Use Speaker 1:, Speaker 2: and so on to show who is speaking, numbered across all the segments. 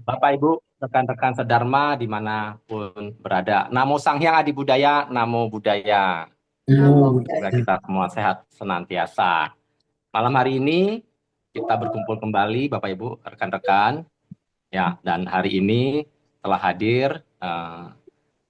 Speaker 1: Bapak Ibu, rekan-rekan sedharma dimanapun berada. Namo Sang Hyang Adi Budaya, Namo Buddhaya.
Speaker 2: Namo
Speaker 1: Semoga
Speaker 2: Buddhaya.
Speaker 1: kita semua sehat senantiasa. Malam hari ini kita berkumpul kembali, Bapak Ibu, rekan-rekan. Ya, dan hari ini telah hadir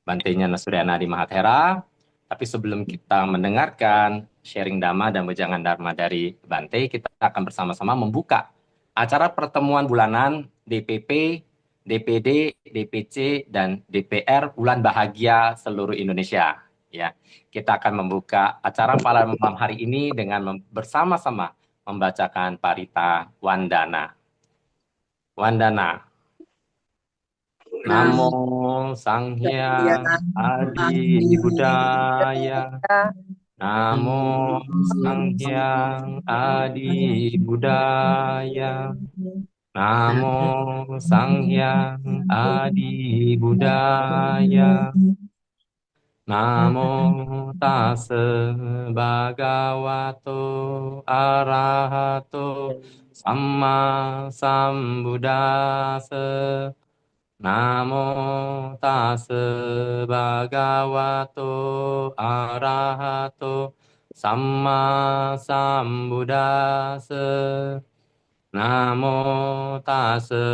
Speaker 1: Bante Nyana Suryana di Mahathera. Tapi sebelum kita mendengarkan sharing Dhamma dan wejangan Dharma dari Bante, kita akan bersama-sama membuka acara pertemuan bulanan DPP, DPD, DPC, dan DPR Bulan Bahagia Seluruh Indonesia. Ya, kita akan membuka acara pada malam hari ini dengan bersama-sama membacakan Parita Wandana. Wandana. Namo
Speaker 2: Namo
Speaker 1: Sang
Speaker 2: Buddhaya.
Speaker 1: Hyang Adi
Speaker 2: Adi
Speaker 1: Budaya.
Speaker 2: Buddhaya.
Speaker 1: Namo Sang Hyang Adi Budaya. Namo Sang Hyang Adi Budaya. Namo Tassa Bhagavato Arahato Samma Sambuddhassa. Namo tassa bhagavato arahato samma sambuddhassa. Namo tassa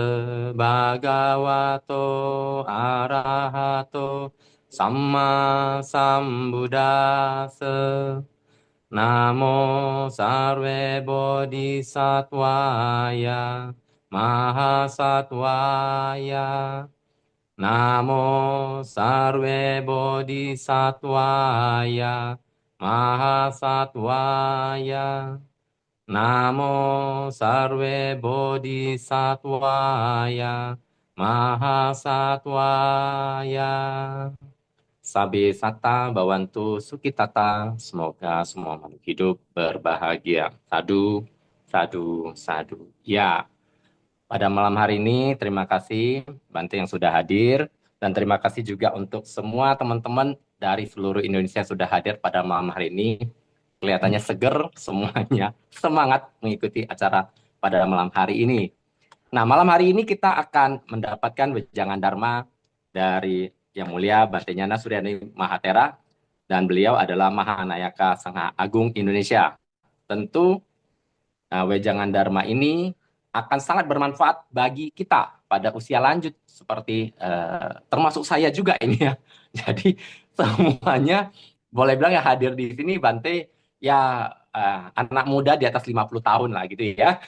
Speaker 1: bhagavato arahato samma sambuddhassa. Namo sarve bodhisattvaya mahasattvaya. Namo sarve bodhisattvaya mahasattvaya. Namo sarve bodhisattvaya mahasattvaya. Sabe sata bawantu sukitata. Semoga semua makhluk hidup berbahagia. Sadu, sadu, sadu. Ya, pada malam hari ini, terima kasih Bante yang sudah hadir, dan terima kasih juga untuk semua teman-teman dari seluruh Indonesia yang sudah hadir pada malam hari ini. Kelihatannya seger semuanya, semangat mengikuti acara pada malam hari ini. Nah, malam hari ini kita akan mendapatkan wejangan Dharma dari Yang Mulia Bante Nyana Suryani Mahathera, dan beliau adalah Mahanayaka Sangha Agung Indonesia. Tentu wejangan Dharma ini akan sangat bermanfaat bagi kita pada usia lanjut seperti termasuk saya juga ini ya. Jadi semuanya boleh bilang ya hadir di sini Bante ya anak muda di atas 50 tahun lah gitu ya.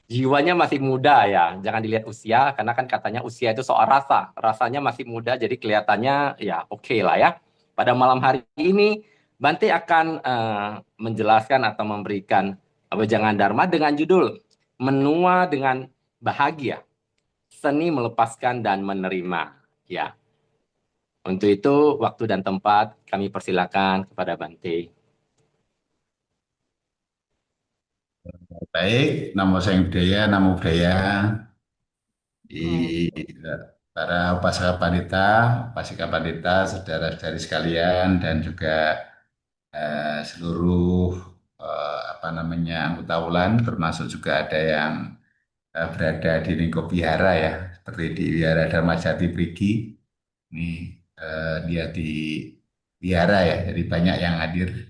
Speaker 1: Jiwanya masih muda ya. Jangan dilihat usia karena kan katanya usia itu soal rasa. Rasanya masih muda jadi kelihatannya ya oke lah ya. Pada malam hari ini Bante akan menjelaskan atau memberikan wejangan Dharma dengan judul Menua dengan Bahagia, Seni Melepaskan dan Menerima. Ya, untuk itu waktu dan tempat kami persilakan kepada Bante.
Speaker 2: Baik, Namo Sang Budaya, Namo Budaya.
Speaker 1: Hmm.
Speaker 2: Di para upasaka pandita, upasika pandita, saudara-saudari sekalian, dan juga seluruh apa namanya anggota ULAN, termasuk juga ada yang berada di lingkup wihara ya, seperti di Wihara Dharma Jati Prigi. Ini dia di wihara ya, jadi banyak yang hadir.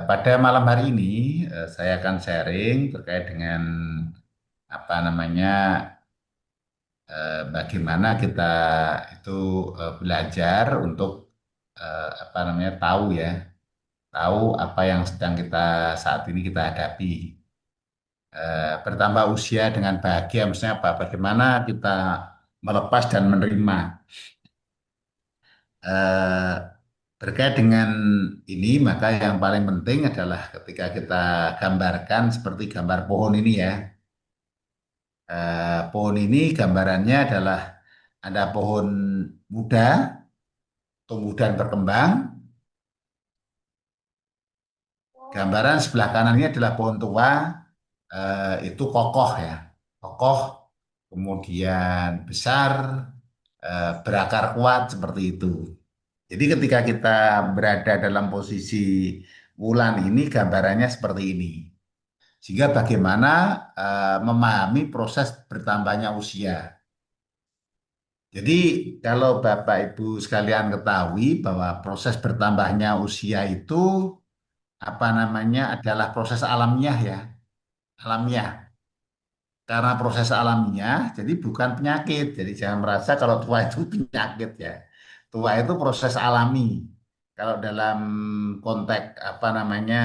Speaker 2: Pada malam hari ini saya akan sharing terkait dengan apa namanya bagaimana kita itu belajar untuk apa namanya tahu ya, tahu apa yang sedang kita saat ini kita hadapi. Bertambah usia dengan bahagia, maksudnya apa? Bagaimana kita melepas dan menerima. Eh, Terkait dengan ini, maka yang paling penting adalah ketika kita gambarkan seperti gambar pohon ini ya. Pohon ini gambarannya adalah ada pohon muda, tumbuh dan berkembang. Gambaran sebelah kanan ini adalah pohon tua, itu kokoh ya, kokoh, kemudian besar, berakar kuat seperti itu. Jadi ketika kita berada dalam posisi wulan ini, gambarannya seperti ini. Sehingga bagaimana memahami proses bertambahnya usia. Jadi kalau Bapak Ibu sekalian ketahui bahwa proses bertambahnya usia itu apa namanya adalah proses alamiah ya, alamiah. Karena proses alamiah, jadi bukan penyakit. Jadi jangan merasa kalau tua itu penyakit ya. Tua itu proses alami. Kalau dalam konteks apa namanya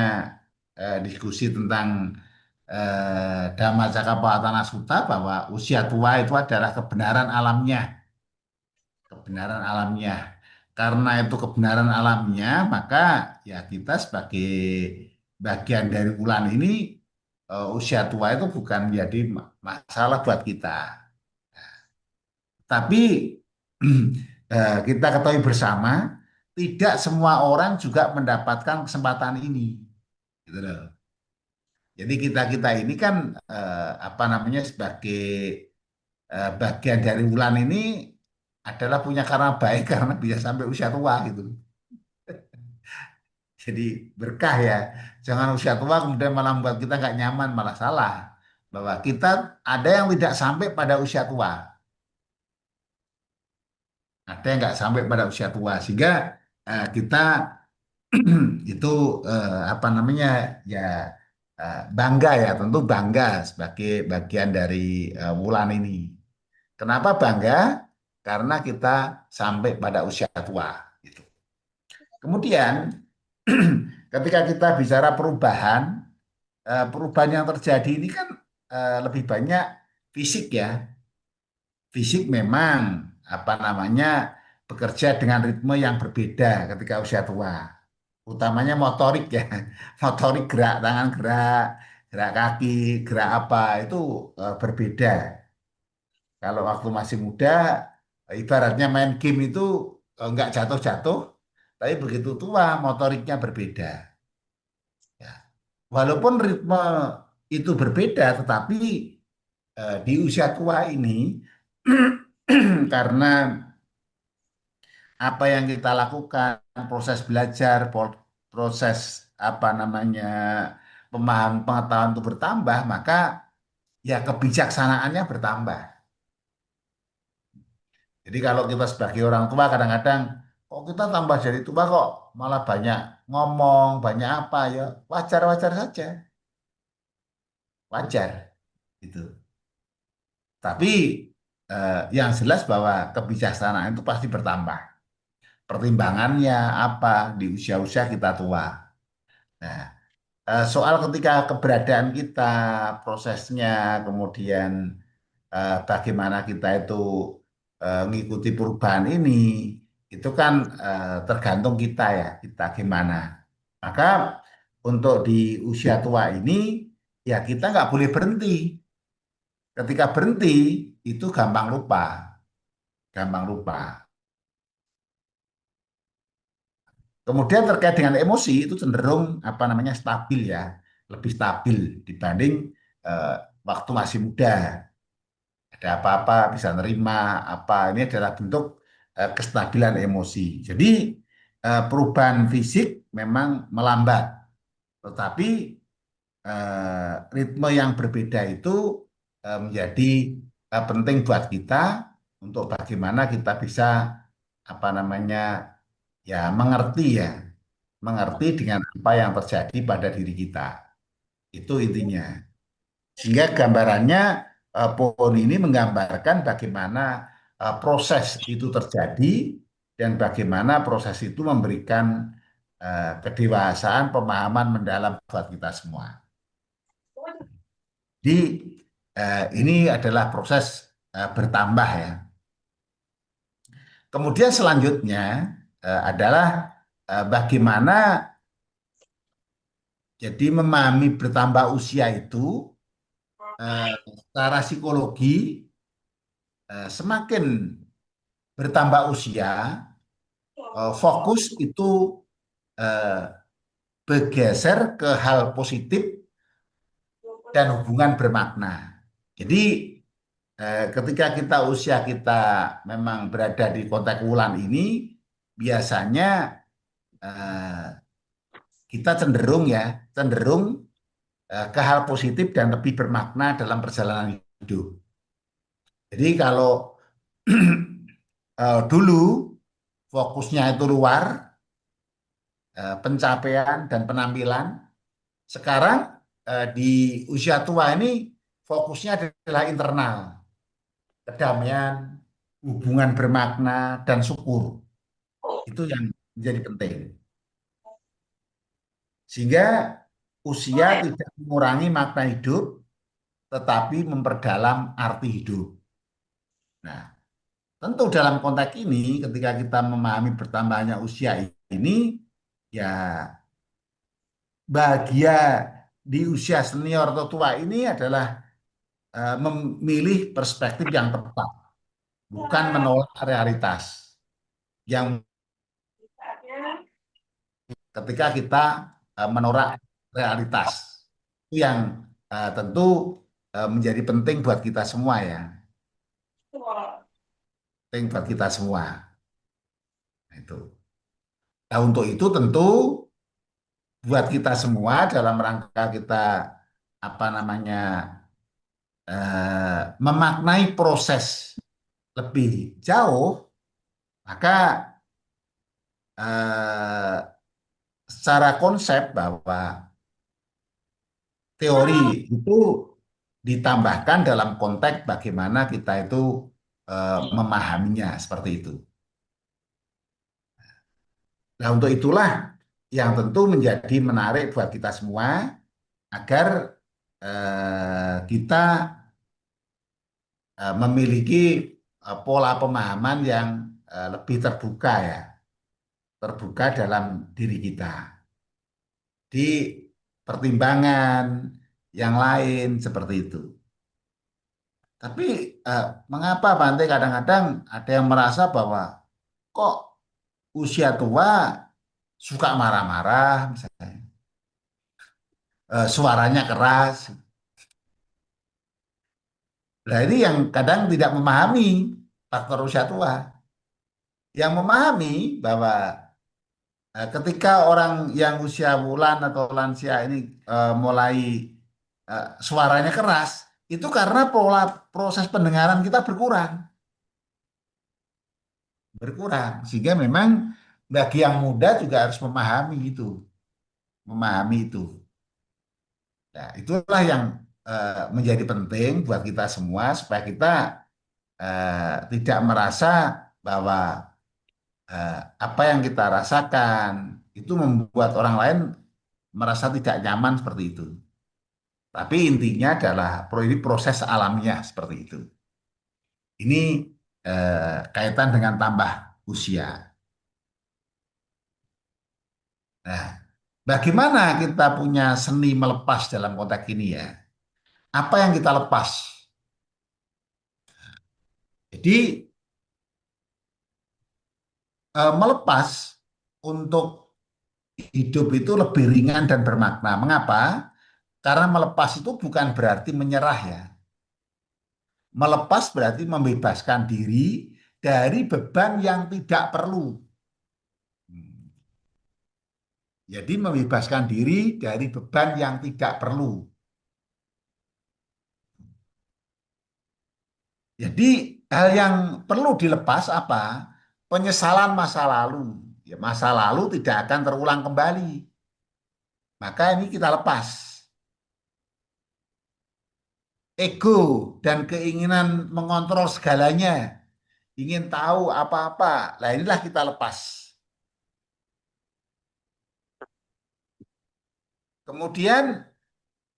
Speaker 2: diskusi tentang Dhamma Cakkappawatana Sutta bahwa usia tua itu adalah kebenaran alamiah, kebenaran alamiah. Karena itu kebenaran alamiah, maka ya kita sebagai bagian dari ulan ini usia tua itu bukan menjadi masalah buat kita. Tapi kita ketahui bersama, tidak semua orang juga mendapatkan kesempatan ini. Gitu loh. Jadi kita-kita ini kan apa namanya sebagai bagian dari ulan ini adalah punya karma baik karena bisa sampai usia tua gitu. Jadi berkah ya. Jangan usia tua kemudian malah membuat kita nggak nyaman, malah salah. Bahwa kita ada yang tidak sampai pada usia tua. Ada yang nggak sampai pada usia tua. Sehingga kita itu apa namanya ya bangga ya, tentu bangga sebagai bagian dari Wulan ini. Kenapa bangga? Karena kita sampai pada usia tua. Gitu. Kemudian ketika kita bicara perubahan, perubahan yang terjadi ini kan lebih banyak fisik ya. Fisik memang apa namanya bekerja dengan ritme yang berbeda ketika usia tua. Utamanya motorik ya, motorik gerak tangan gerak, gerak kaki, gerak apa itu berbeda. Kalau waktu masih muda, ibaratnya main game itu nggak jatuh-jatuh, tapi begitu tua motoriknya berbeda. Ya. Walaupun ritme itu berbeda, tetapi di usia tua ini karena apa yang kita lakukan, proses belajar, proses apa namanya pemahaman pengetahuan itu bertambah, maka ya kebijaksanaannya bertambah. Jadi kalau kita sebagai orang tua kadang-kadang kok kita tambah jadi tua kok malah banyak ngomong, banyak apa ya wajar-wajar saja, wajar gitu. Tapi yang jelas bahwa kebijaksanaan itu pasti bertambah. Pertimbangannya apa di usia-usia kita tua. Nah, soal ketika keberadaan kita, prosesnya, kemudian bagaimana kita itu mengikuti perubahan ini, itu kan tergantung kita ya, kita gimana. Maka untuk di usia tua ini, ya kita nggak boleh berhenti. Ketika berhenti, itu gampang lupa, gampang lupa. Kemudian terkait dengan emosi, itu cenderung apa namanya stabil ya, lebih stabil dibanding eh, waktu masih muda. Ada apa-apa bisa nerima apa ini adalah bentuk kestabilan emosi. Jadi perubahan fisik memang melambat, tetapi ritme yang berbeda itu menjadi penting buat kita untuk bagaimana kita bisa apa namanya ya mengerti ya, mengerti dengan apa yang terjadi pada diri kita. Itu intinya. Sehingga gambarannya pohon ini menggambarkan bagaimana proses itu terjadi dan bagaimana proses itu memberikan kedewasaan, pemahaman mendalam buat kita semua. Jadi ini adalah proses bertambah ya. Kemudian selanjutnya adalah bagaimana jadi memahami bertambah usia itu secara psikologi semakin bertambah usia, fokus itu eh, bergeser ke hal positif dan hubungan bermakna. Jadi ketika kita usia kita memang berada di konteks wulan ini, biasanya eh, kita cenderung ya, cenderung ke hal positif dan lebih bermakna dalam perjalanan hidup. Jadi kalau dulu fokusnya itu luar, pencapaian dan penampilan. Sekarang di usia tua ini fokusnya adalah internal, kedamaian, hubungan bermakna, dan syukur. Itu yang menjadi penting. Sehingga usia tidak mengurangi makna hidup, tetapi memperdalam arti hidup. Nah, tentu dalam konteks ini, ketika kita memahami bertambahnya usia ini, ya bahagia di usia senior atau tua ini adalah memilih perspektif yang tepat, bukan menolak realitas. Yang ketika kita menolak realitas, itu yang tentu menjadi penting buat kita semua ya, penting buat kita semua. Nah, itu. Nah, untuk itu tentu buat kita semua dalam rangka kita apa namanya memaknai proses lebih jauh, maka eh, secara konsep bahwa teori itu ditambahkan dalam konteks bagaimana kita itu memahaminya seperti itu. Nah, untuk itulah yang tentu menjadi menarik buat kita semua agar kita memiliki pola pemahaman yang lebih terbuka ya, terbuka dalam diri kita. Di pertimbangan yang lain seperti itu. Tapi mengapa Bante kadang-kadang ada yang merasa bahwa kok usia tua suka marah-marah misalnya, suaranya keras. Nah ini yang kadang tidak memahami faktor usia tua. Yang memahami bahwa ketika orang yang usia bulan atau lansia ini mulai suaranya keras, itu karena pola proses pendengaran kita berkurang. Sehingga memang bagi yang muda juga harus memahami itu. Nah, itulah yang menjadi penting buat kita semua supaya kita tidak merasa bahwa apa yang kita rasakan itu membuat orang lain merasa tidak nyaman seperti itu. Tapi intinya adalah ini proses alamiah seperti itu. Ini kaitan dengan tambah usia. Nah, bagaimana kita punya seni melepas dalam konteks ini ya? Apa yang kita lepas? Jadi melepas untuk hidup itu lebih ringan dan bermakna. Mengapa? Karena melepas itu bukan berarti menyerah ya. Melepas berarti membebaskan diri dari beban yang tidak perlu. Jadi membebaskan diri dari beban yang tidak perlu. Jadi hal yang perlu dilepas apa? Penyesalan masa lalu. Ya, masa lalu tidak akan terulang kembali. Maka ini kita lepas. Ego dan keinginan mengontrol segalanya. Ingin tahu apa-apa. Nah inilah kita lepas. Kemudian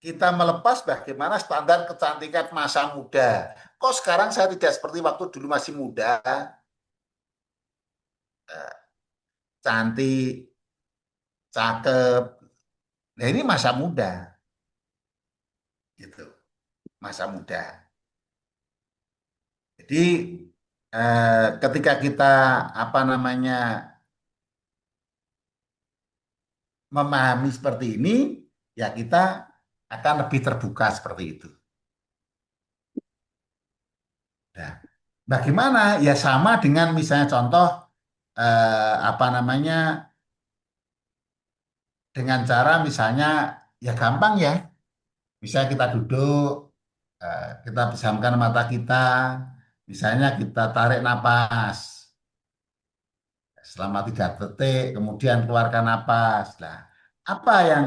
Speaker 2: kita melepas bagaimana standar kecantikan masa muda. Kok sekarang saya tidak seperti waktu dulu masih muda, cantik, cakep. Nah ini masa muda, gitu. Masa muda. Jadi ketika kita apa namanya memahami seperti ini, ya kita akan lebih terbuka seperti itu. Nah, bagaimana? Ya sama dengan misalnya contoh apa namanya dengan cara misalnya ya gampang ya. Misalnya kita duduk, kita pejamkan mata kita, misalnya kita tarik napas selama 3 detik, kemudian keluarkan napas. Nah, apa yang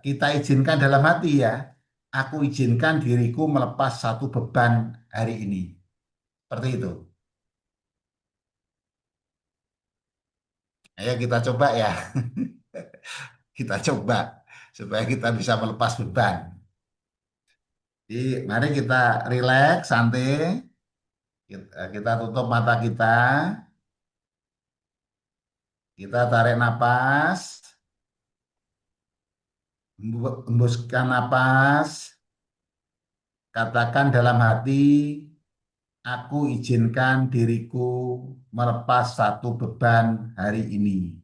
Speaker 2: kita izinkan dalam hati ya? Aku izinkan diriku melepas satu beban hari ini. Seperti itu. Ayo kita coba ya. Kita coba supaya kita bisa melepas beban. Jadi, mari kita rileks, santai. Kita tutup mata kita, kita tarik napas, hembuskan napas, katakan dalam hati, aku izinkan diriku melepas satu beban hari ini.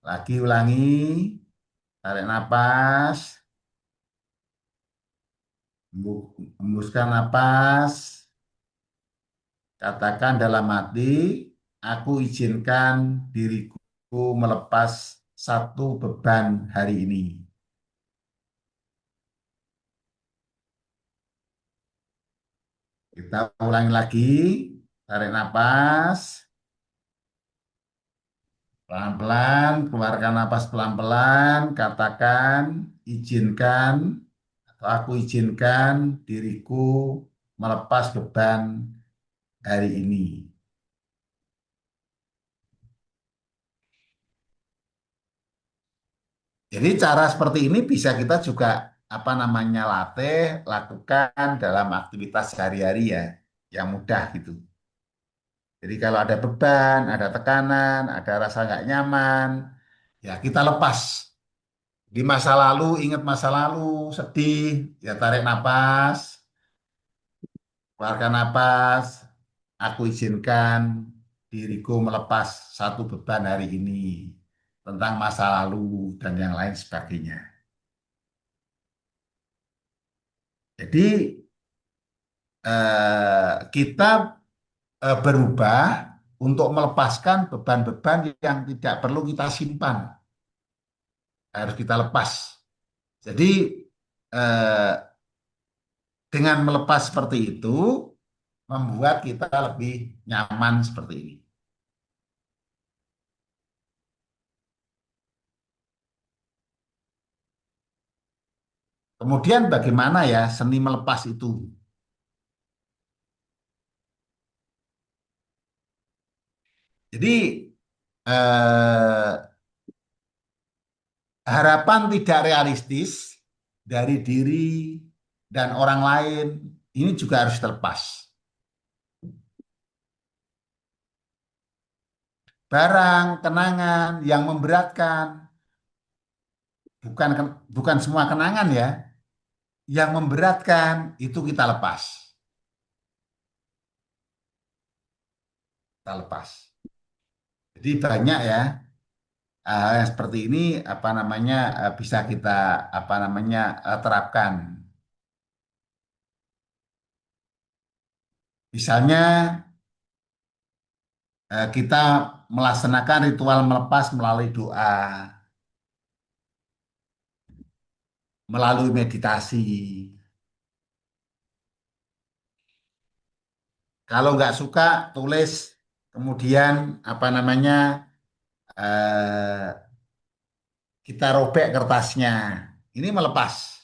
Speaker 2: Lagi ulangi, tarik napas, hembuskan napas, katakan dalam hati, aku izinkan diriku melepas satu beban hari ini. Kita ulangi lagi, tarik napas, pelan-pelan, keluarkan napas pelan-pelan, katakan, izinkan, atau aku izinkan diriku melepas beban hari ini. Jadi cara seperti ini bisa kita juga apa namanya latih, lakukan dalam aktivitas sehari-hari ya, yang mudah gitu. Jadi kalau ada beban, ada tekanan, ada rasa nggak nyaman, ya kita lepas. Di masa lalu, ingat masa lalu, sedih, ya tarik napas, keluarkan napas, aku izinkan diriku melepas satu beban hari ini tentang masa lalu dan yang lain sebagainya. Jadi kita berubah untuk melepaskan beban-beban yang tidak perlu kita simpan, harus kita lepas. Jadi eh, dengan melepas seperti itu membuat kita lebih nyaman seperti ini. Kemudian bagaimana ya seni melepas itu? Jadi eh, harapan tidak realistis dari diri dan orang lain ini juga harus terlepas. Barang, kenangan yang memberatkan, bukan bukan semua kenangan ya, yang memberatkan itu kita lepas, kita lepas. Jadi banyak ya yang seperti ini apa namanya bisa kita apa namanya terapkan. Misalnya kita melaksanakan ritual melepas melalui doa, melalui meditasi. Kalau nggak suka, tulis, kemudian apa namanya eh, kita robek kertasnya. Ini melepas.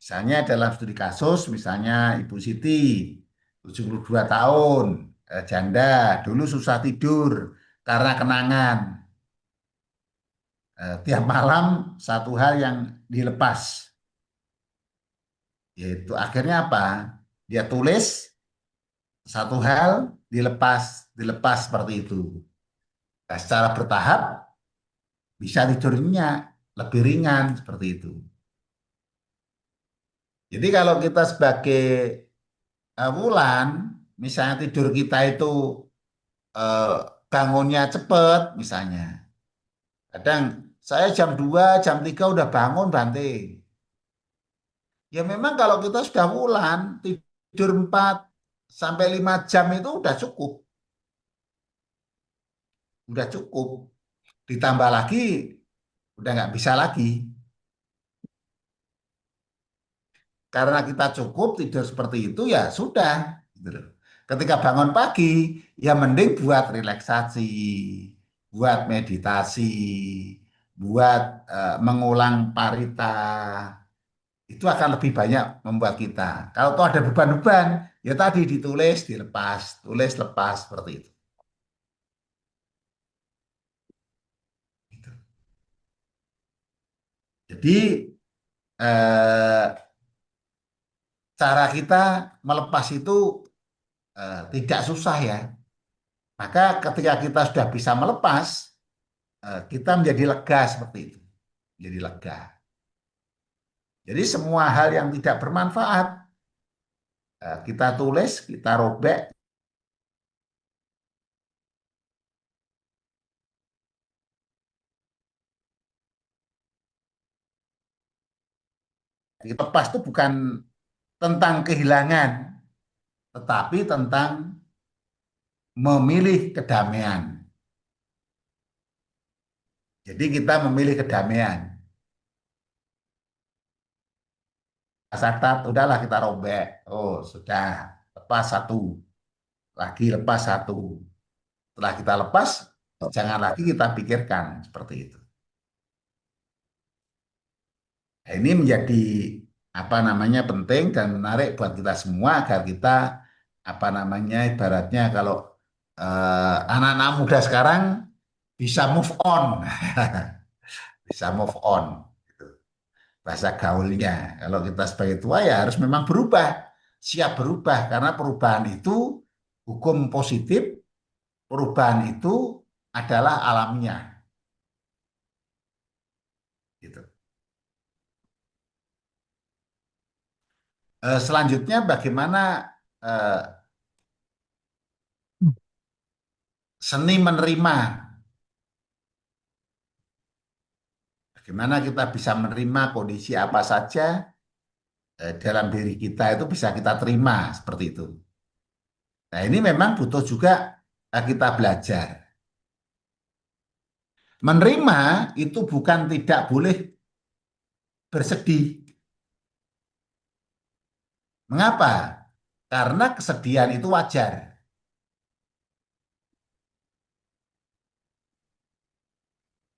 Speaker 2: Misalnya dalam studi kasus, misalnya Ibu Siti, 72 tahun, janda, dulu susah tidur karena kenangan. Tiap malam satu hal yang dilepas, yaitu akhirnya apa? Dia tulis satu hal dilepas, dilepas seperti itu. Nah, secara bertahap bisa tidurnya lebih ringan seperti itu. Jadi kalau kita sebagai Wulan, misalnya tidur kita itu eh, bangunnya cepat, misalnya. Kadang saya jam 2, jam 3 udah bangun Bante. Ya memang kalau kita sudah Wulan, tidur 4, sampai 5 jam itu udah cukup. Ditambah lagi udah nggak bisa lagi karena kita cukup tidur seperti itu ya sudah. Gitu loh. Ketika bangun pagi ya mending buat relaksasi, buat meditasi, buat mengulang parita. Itu akan lebih banyak membuat kita. Kalau tuh ada beban-beban, ya tadi ditulis, dilepas, tulis, lepas seperti itu. Gitu. Jadi eh, cara kita melepas itu tidak susah ya. Maka ketika kita sudah bisa melepas, kita menjadi lega seperti itu. Jadi lega. Jadi semua hal yang tidak bermanfaat, kita tulis, kita robek, lepas itu bukan tentang kehilangan, tetapi tentang memilih kedamaian. Jadi kita memilih kedamaian. Satat, udahlah kita robek. Oh, sudah. Lepas satu. Lagi lepas satu. Setelah kita lepas, jangan lagi kita pikirkan seperti itu. Nah, ini menjadi apa namanya penting dan menarik buat kita semua agar kita apa namanya ibaratnya kalau anak-anak muda sekarang bisa move on, bisa move on. Gitu. Bahasa gaulnya. Kalau kita sebagai tua ya harus memang berubah, siap berubah karena perubahan itu hukum positif, perubahan itu adalah alamiah. Gitu. Selanjutnya bagaimana eh, seni menerima, bagaimana kita bisa menerima kondisi apa saja dalam diri kita itu bisa kita terima seperti itu. Nah ini memang butuh juga kita belajar. Menerima itu bukan tidak boleh bersedih. Mengapa? Karena kesedihan itu wajar.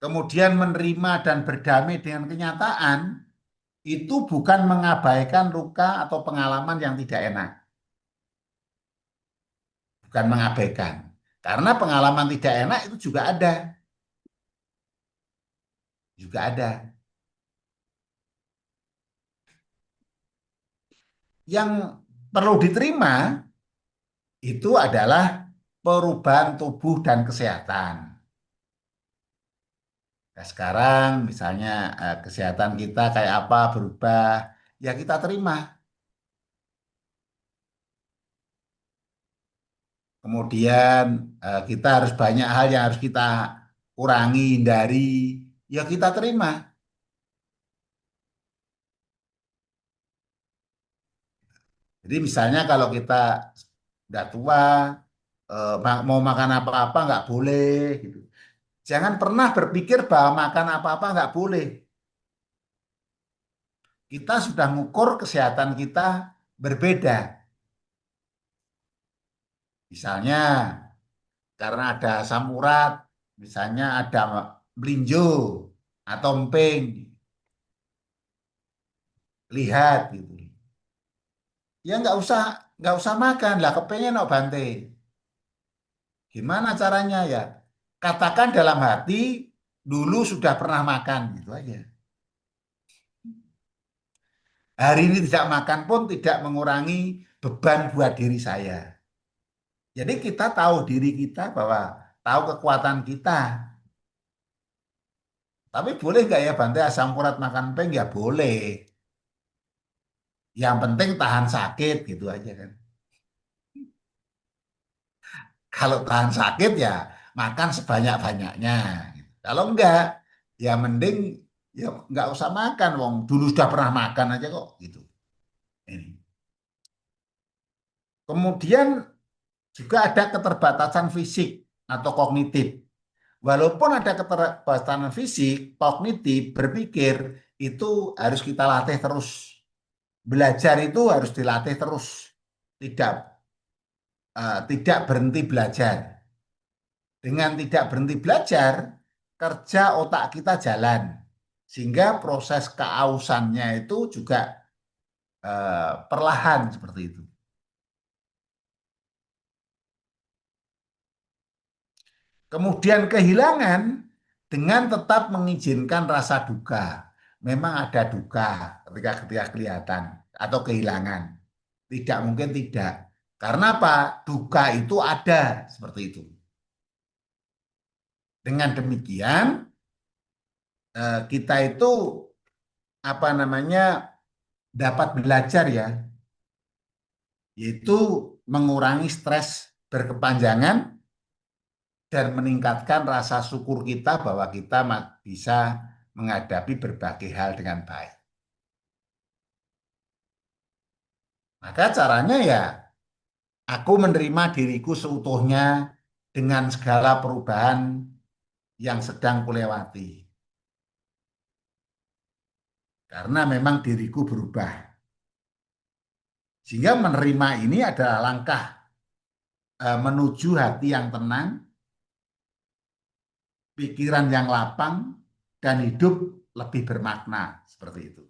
Speaker 2: Kemudian menerima dan berdamai dengan kenyataan itu bukan mengabaikan luka atau pengalaman yang tidak enak. Bukan mengabaikan. Karena pengalaman tidak enak itu juga ada. Juga ada. Yang perlu diterima itu adalah perubahan tubuh dan kesehatan. Nah, sekarang misalnya kesehatan kita kayak apa berubah, ya kita terima. Kemudian kita harus banyak hal yang harus kita kurangi, hindari, ya kita terima. Jadi misalnya kalau kita udah tua, mau makan apa-apa nggak boleh, gitu. Jangan pernah berpikir bahwa makan apa-apa nggak boleh. Kita sudah mengukur kesehatan kita berbeda. Misalnya karena ada asam urat, misalnya ada melinjo atau emping, lihat gitu. Ya nggak usah makan lah, kepengen no Bante. Gimana caranya ya? Katakan dalam hati dulu sudah pernah makan gitu aja. Hari ini tidak makan pun tidak mengurangi beban buat diri saya. Jadi kita tahu diri kita bahwa tahu kekuatan kita. Tapi boleh nggak ya Bante asam urat makan peng ya boleh. Yang penting tahan sakit gitu aja kan. Kalau tahan sakit ya makan sebanyak-banyaknya. Gitu. Kalau enggak ya mending ya nggak usah makan. Wong dulu sudah pernah makan aja kok gitu. Ini. Kemudian juga ada keterbatasan fisik atau kognitif. Walaupun ada keterbatasan fisik, kognitif, berpikir itu harus kita latih terus. Belajar itu harus dilatih terus. Tidak berhenti belajar. Dengan tidak berhenti belajar, kerja otak kita jalan. Sehingga proses keausannya itu juga perlahan seperti itu. Kemudian kehilangan dengan tetap mengizinkan rasa duka. Memang ada duka ketika kelihatan atau kehilangan. Tidak mungkin tidak. Karena apa? Duka itu ada seperti itu. Dengan demikian kita itu apa namanya dapat belajar ya, yaitu mengurangi stres berkepanjangan dan meningkatkan rasa syukur kita bahwa kita bisa menghadapi berbagai hal dengan baik. Maka caranya ya, aku menerima diriku seutuhnya dengan segala perubahan yang sedang kulewati. Karena memang diriku berubah. Sehingga menerima ini adalah langkah menuju hati yang tenang, pikiran yang lapang, dan hidup lebih bermakna. Seperti itu.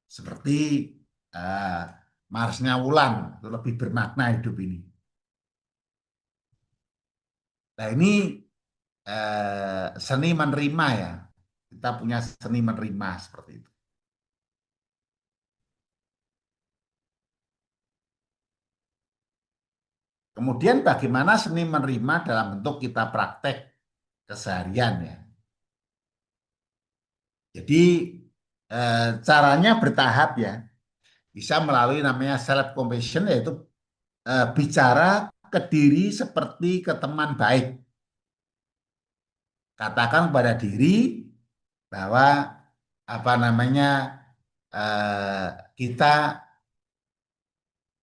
Speaker 2: Seperti uh, Marsnya Wulan, itu lebih bermakna hidup ini. Nah ini seni menerima ya. Kita punya seni menerima seperti itu. Kemudian bagaimana seni menerima dalam bentuk kita praktek keseharian ya. Jadi caranya bertahap ya. Bisa melalui namanya self compassion, yaitu bicara ke diri seperti ke teman baik. Katakan kepada diri bahwa apa namanya kita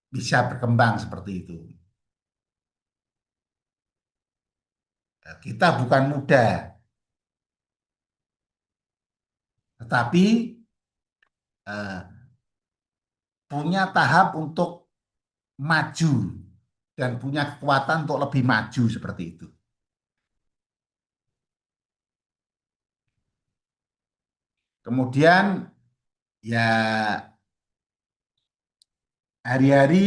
Speaker 2: bisa berkembang seperti itu. Kita bukan muda, tetapi punya tahap untuk maju dan punya kekuatan untuk lebih maju seperti itu. Kemudian ya hari-hari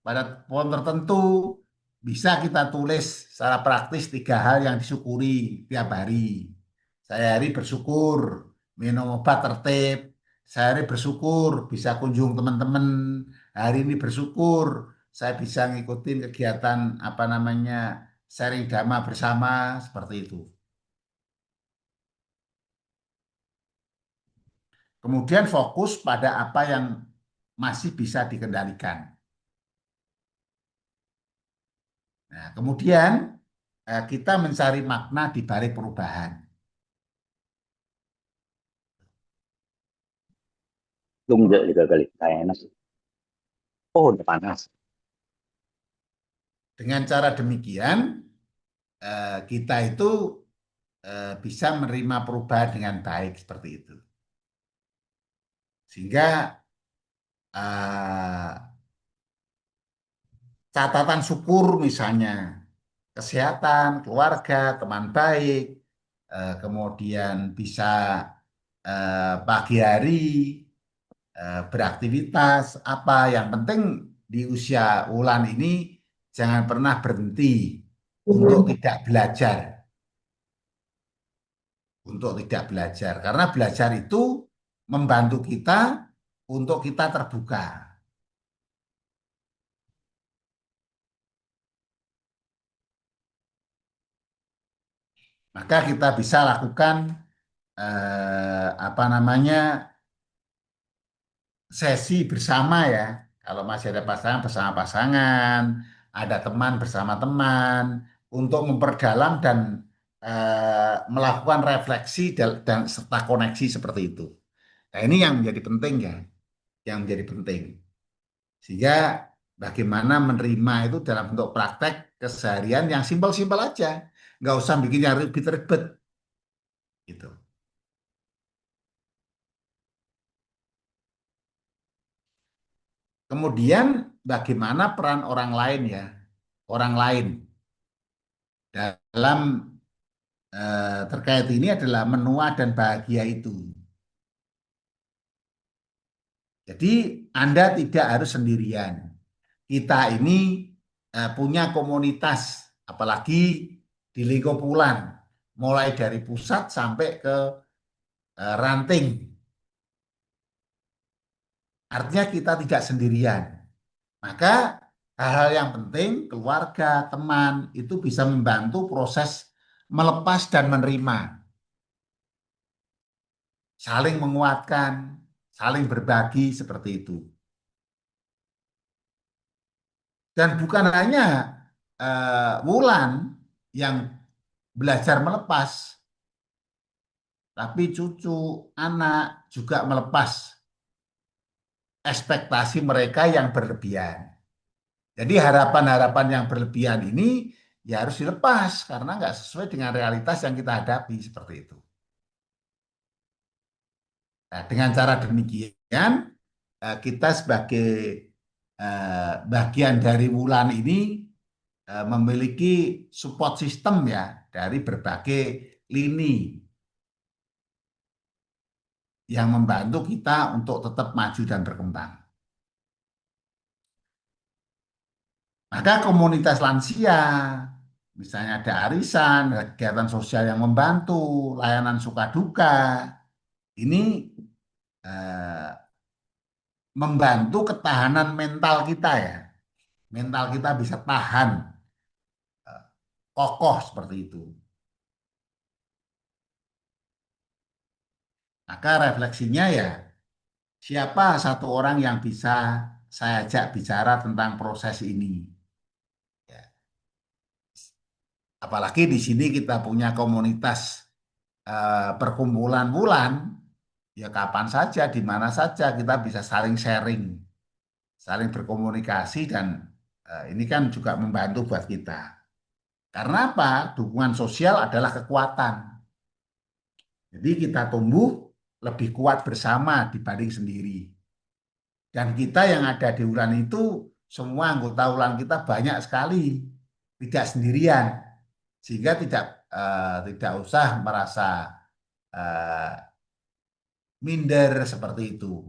Speaker 2: pada pohon tertentu bisa kita tulis secara praktis 3 hal yang disyukuri tiap hari. Saya hari bersyukur minum obat tertib. Saya hari bersyukur bisa kunjung teman-teman. Hari ini bersyukur saya bisa ngikutin kegiatan apa namanya sharing dhamma bersama seperti itu. Kemudian fokus pada apa yang masih bisa dikendalikan. Nah, kemudian kita mencari makna di balik perubahan.
Speaker 3: Belum juga kali, kayak enak. Oh, udah panas.
Speaker 2: Dengan cara demikian, kita itu bisa menerima perubahan dengan baik seperti itu. Sehingga catatan syukur misalnya kesehatan, keluarga, teman baik, kemudian bisa pagi hari beraktivitas apa yang penting di usia Wulan ini jangan pernah berhenti untuk tidak belajar karena belajar itu membantu kita untuk kita terbuka. Maka kita bisa lakukan apa namanya sesi bersama ya. Kalau masih ada pasangan bersama pasangan, ada teman bersama teman, untuk memperdalam dan melakukan refleksi dan serta koneksi seperti itu. Nah ini yang menjadi penting ya, yang menjadi penting. Sehingga bagaimana menerima itu dalam bentuk praktek keseharian yang simpel-simpel aja. Nggak usah bikin yang ribet-ribet gitu. Kemudian bagaimana peran orang lain ya, orang lain dalam terkait ini adalah menua dan bahagia itu. Jadi Anda tidak harus sendirian. Kita ini punya komunitas, apalagi di lingkup Wulan, mulai dari pusat sampai ke ranting. Artinya kita tidak sendirian. Maka hal-hal yang penting, keluarga, teman, itu bisa membantu proses melepas dan menerima, saling menguatkan, saling berbagi seperti itu. Dan bukan hanya Wulan yang belajar melepas, tapi cucu, anak juga melepas ekspektasi mereka yang berlebihan. Jadi harapan-harapan yang berlebihan ini ya harus dilepas karena nggak sesuai dengan realitas yang kita hadapi seperti itu. Nah, dengan cara demikian kita sebagai bagian dari Wulan ini memiliki support system ya dari berbagai lini yang membantu kita untuk tetap maju dan berkembang. Maka komunitas lansia, misalnya ada arisan, kegiatan sosial yang membantu, layanan suka duka, ini eh, membantu ketahanan mental kita ya. Mental kita bisa tahan, eh, kokoh seperti itu. Maka refleksinya ya, siapa satu orang yang bisa saya ajak bicara tentang proses ini? Ya, apalagi di sini kita punya komunitas perkumpulan Wulan, ya kapan saja, di mana saja kita bisa saling sharing, saling berkomunikasi dan ini kan juga membantu buat kita. Karena apa? Dukungan sosial adalah kekuatan. Jadi kita tumbuh lebih kuat bersama dibanding sendiri. Dan kita yang ada di Wulan itu, semua anggota Wulan kita banyak sekali, tidak sendirian. Sehingga tidak usah merasa eh, minder seperti itu.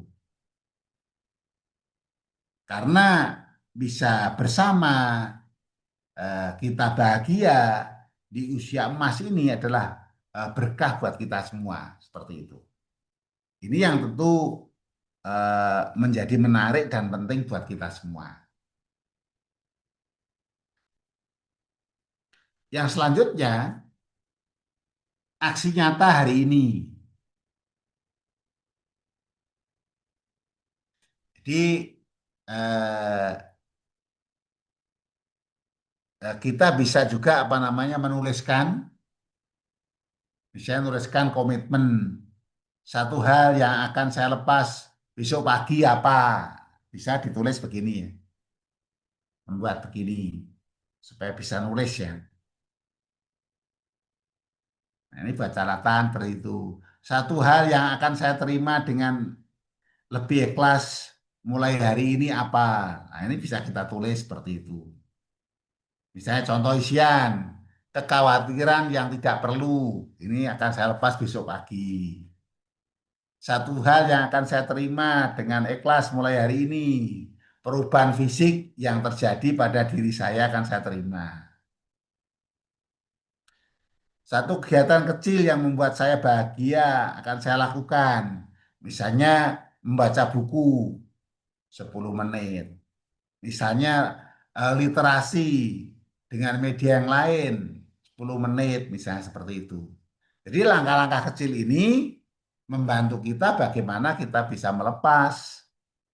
Speaker 2: Karena bisa bersama kita bahagia di usia emas ini adalah berkah buat kita semua seperti itu. Ini yang tentu menjadi menarik dan penting buat kita semua. Yang selanjutnya, aksi nyata hari ini. Jadi eh, kita bisa juga apa namanya menuliskan, misalnya menuliskan komitmen satu hal yang akan saya lepas besok pagi apa, bisa ditulis begini ya, membuat begini supaya bisa nulis ya. Nah, ini buat catatan seperti itu. Satu hal yang akan saya terima dengan lebih ikhlas mulai hari ini apa? Nah, ini bisa kita tulis seperti itu. Misalnya contoh isian, kekhawatiran yang tidak perlu, ini akan saya lepas besok pagi. Satu hal yang akan saya terima dengan ikhlas mulai hari ini, perubahan fisik yang terjadi pada diri saya akan saya terima. Satu kegiatan kecil yang membuat saya bahagia akan saya lakukan. Misalnya membaca buku 10 menit. Misalnya literasi dengan media yang lain 10 menit misalnya seperti itu. Jadi langkah-langkah kecil ini membantu kita bagaimana kita bisa melepas,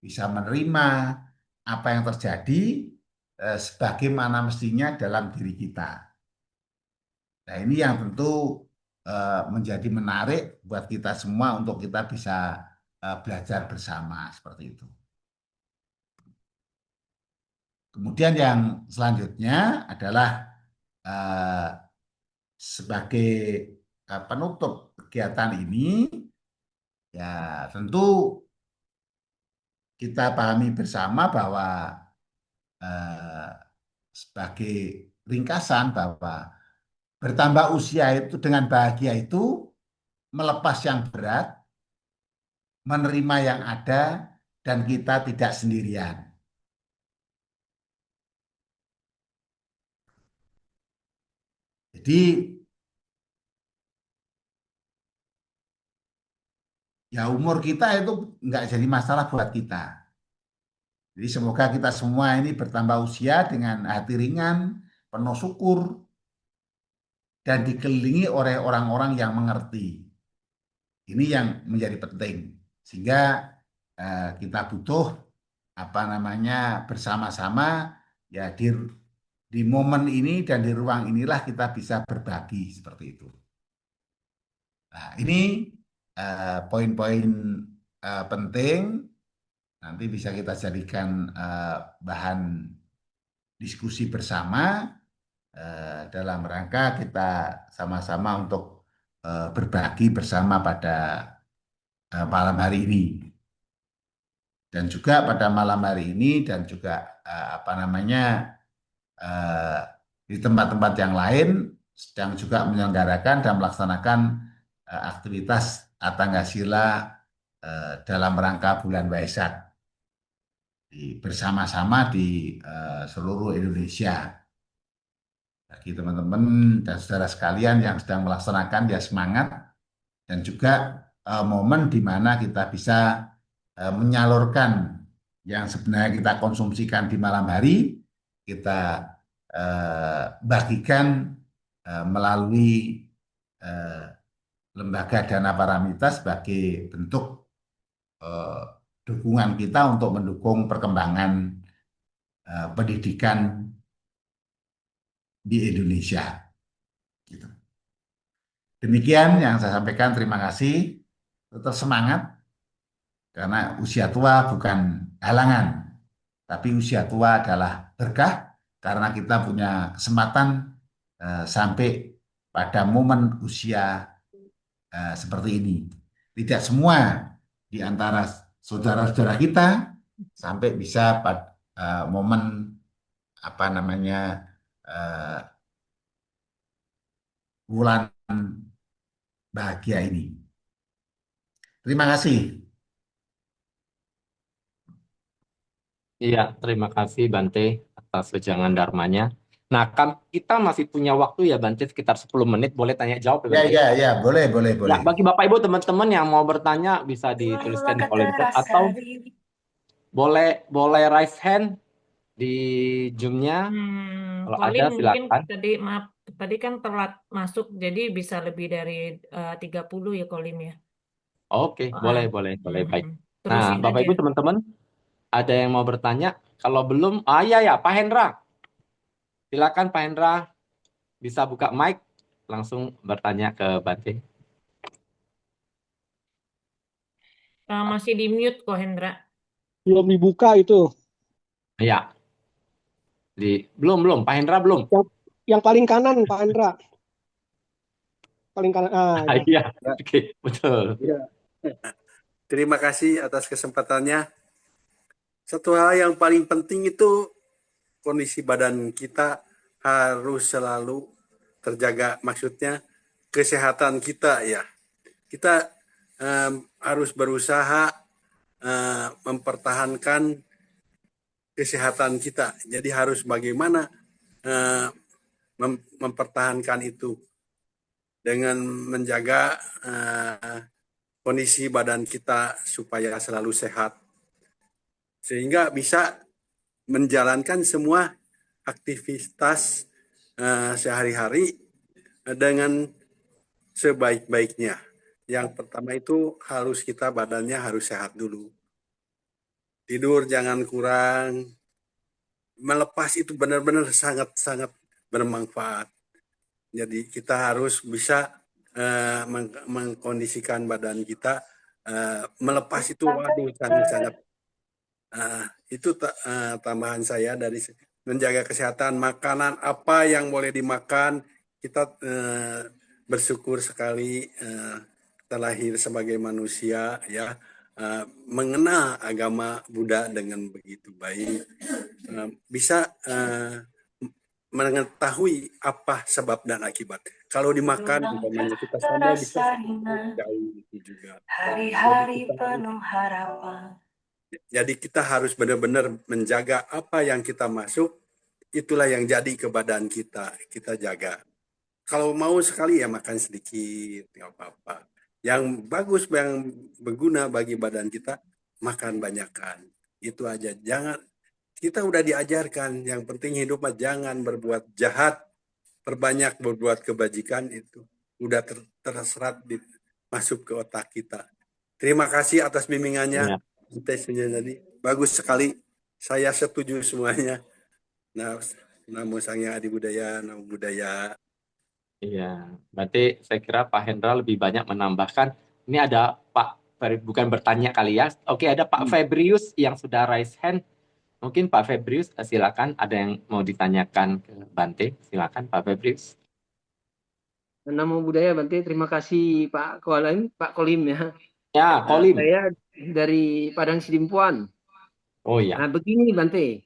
Speaker 2: bisa menerima apa yang terjadi sebagaimana mestinya dalam diri kita. Nah, ini yang tentu menjadi menarik buat kita semua untuk kita bisa belajar bersama seperti itu. Kemudian yang selanjutnya adalah eh, sebagai penutup kegiatan ini, ya tentu kita pahami bersama bahwa eh, sebagai ringkasan bahwa bertambah usia itu dengan bahagia itu melepas yang berat, menerima yang ada, dan kita tidak sendirian. Jadi ya umur kita itu nggak jadi masalah buat kita. Jadi semoga kita semua ini bertambah usia dengan hati ringan, penuh syukur, dan dikelilingi oleh orang-orang yang mengerti. Ini yang menjadi penting. Sehingga kita butuh apa namanya bersama-sama ya di momen ini dan di ruang inilah kita bisa berbagi seperti itu. Nah, ini poin-poin penting nanti bisa kita jadikan bahan diskusi bersama dalam rangka kita sama-sama untuk berbagi bersama pada malam hari ini. Dan juga pada malam hari ini dan juga apa namanya eh, di tempat-tempat yang lain sedang juga menyelenggarakan dan melaksanakan aktivitas Atanggasila dalam rangka bulan Waisak bersama-sama di seluruh Indonesia. Bagi teman-teman dan saudara sekalian yang sedang melaksanakan ya semangat dan juga momen di mana kita bisa menyalurkan yang sebenarnya kita konsumsikan di malam hari kita bagikan melalui eh, lembaga Dana Paramita sebagai bentuk eh, dukungan kita untuk mendukung perkembangan pendidikan di Indonesia. Gitu. Demikian yang saya sampaikan. Terima kasih. Tetap semangat karena usia tua bukan halangan, tapi usia tua adalah berkah karena kita punya kesempatan sampai pada momen usia seperti ini. Tidak semua di antara saudara-saudara kita sampai bisa pada momen apa namanya uh, bulan bahagia ini. Terima kasih.
Speaker 1: Iya, terima kasih Bante atas wejangan dharmanya. Nah, kita masih punya waktu ya Bante sekitar 10 menit. Boleh tanya jawab ya
Speaker 2: Ya,
Speaker 1: Bante?
Speaker 2: ya, ya, boleh, boleh,
Speaker 1: Ya,
Speaker 2: boleh.
Speaker 1: bagi Bapak Ibu teman-teman yang mau bertanya bisa dituliskan di kolom chat atau boleh boleh raise hand di Zoom-nya. Kalau ada
Speaker 4: Kolim mungkin
Speaker 1: silakan.
Speaker 4: tadi maaf tadi kan telat masuk jadi bisa lebih dari 30 ya Kolim ya.
Speaker 1: Oke, boleh, boleh, boleh, baik. Nah,
Speaker 4: Terusin
Speaker 1: Bapak
Speaker 4: aja.
Speaker 1: Ibu teman-teman, ada yang mau bertanya? Kalau belum, iya ya, Pak Hendra. Silakan Pak Hendra bisa buka mic langsung bertanya ke Bante.
Speaker 4: Masih di mute kok Hendra.
Speaker 5: Belum dibuka itu.
Speaker 1: Iya. Belum, Pak Hendra belum.
Speaker 5: Yang paling kanan Pak Hendra. Paling kanan. Ya.
Speaker 1: Iya, oke, betul.
Speaker 6: Ya. Terima kasih atas kesempatannya. Satu hal yang paling penting itu kondisi badan kita harus selalu terjaga. Maksudnya kesehatan kita ya. Kita harus berusaha mempertahankan kesehatan kita. Jadi harus bagaimana mempertahankan itu dengan menjaga kondisi badan kita supaya selalu sehat. Sehingga bisa menjalankan semua aktivitas sehari-hari dengan sebaik-baiknya. Yang pertama itu harus kita badannya harus sehat dulu. Tidur jangan kurang. Melepas itu benar-benar sangat-sangat bermanfaat. Jadi kita harus bisa mengkondisikan badan kita. Melepas itu waduh sangat-sangat Itu tambahan saya dari menjaga kesehatan. Makanan apa yang boleh dimakan, kita bersyukur sekali kita lahir sebagai manusia ya, mengenal agama Buddha dengan begitu baik, bisa mengetahui apa sebab dan akibat. Kalau dimakan, umpamanya kita sadar bisa jauh itu juga.
Speaker 7: Hari-hari penuh harapan.
Speaker 6: Jadi kita harus benar-benar menjaga apa yang kita masuk, itulah yang jadi ke badan kita. Kita jaga. Kalau mau sekali ya makan sedikit, nggak apa-apa. Yang bagus, yang berguna bagi badan kita, makan banyakkan. Itu aja. Jangan, kita udah diajarkan, yang penting hidup mah jangan berbuat jahat, perbanyak berbuat kebajikan, itu udah terserat masuk ke otak kita. Terima kasih atas bimbingannya.
Speaker 1: Ya.
Speaker 6: Tesnya tadi bagus sekali, saya setuju semuanya. Nah, namo Sanghyang Adi Budaya, namo budaya.
Speaker 1: Iya, berarti saya kira Pak Hendra lebih banyak menambahkan. Ini ada bukan bertanya kali ya. Oke, ada Pak Febrius yang sudah raise hand. Mungkin Pak Febrius, silakan. Ada yang mau ditanyakan ke Bante. Silakan Pak Febrius.
Speaker 8: Namo Buddhaya Bante, terima kasih Pak Kolim ya.
Speaker 1: Ya, Kolim.
Speaker 8: Saya dari Padang Sidimpuan.
Speaker 1: Oh ya.
Speaker 8: Nah, begini Bante,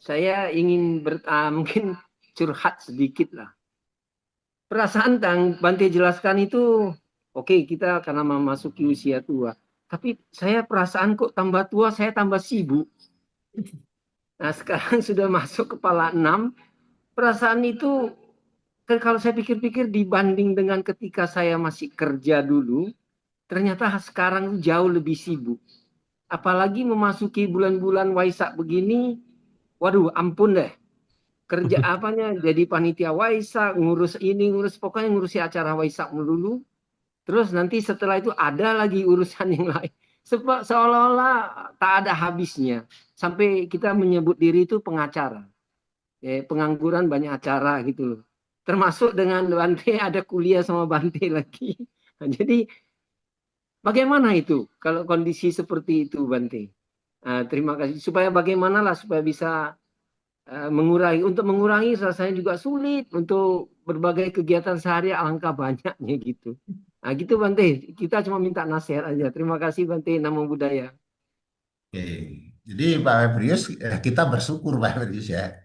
Speaker 8: saya ingin mungkin curhat sedikit lah. Perasaan yang Bante jelaskan itu, oke, kita karena memasuki usia tua. Tapi saya perasaan kok tambah tua, saya tambah sibuk. Nah, sekarang sudah masuk kepala 6, perasaan itu, kalau saya pikir-pikir dibanding dengan ketika saya masih kerja dulu, ternyata sekarang jauh lebih sibuk. Apalagi memasuki bulan-bulan Waisak begini, waduh ampun deh. Kerja apanya jadi panitia Waisak, ngurus ini, pokoknya ngurusi acara Waisak melulu. Terus nanti setelah itu ada lagi urusan yang lain. Seolah-olah tak ada habisnya. Sampai kita menyebut diri itu pengacara. Pengangguran banyak acara gitu loh. Termasuk dengan Bante ada kuliah sama Bante lagi. Nah, jadi bagaimana itu kalau kondisi seperti itu Bante? Terima kasih. Supaya bagaimanalah supaya bisa mengurangi. Untuk mengurangi rasanya juga sulit. Untuk berbagai kegiatan sehari alangkah banyaknya gitu. Nah gitu Bante. Kita cuma minta nasihat aja. Terima kasih Bante. Namo Buddhaya.
Speaker 2: Oke. Jadi Pak Febrius, kita bersyukur Pak Febrius ya.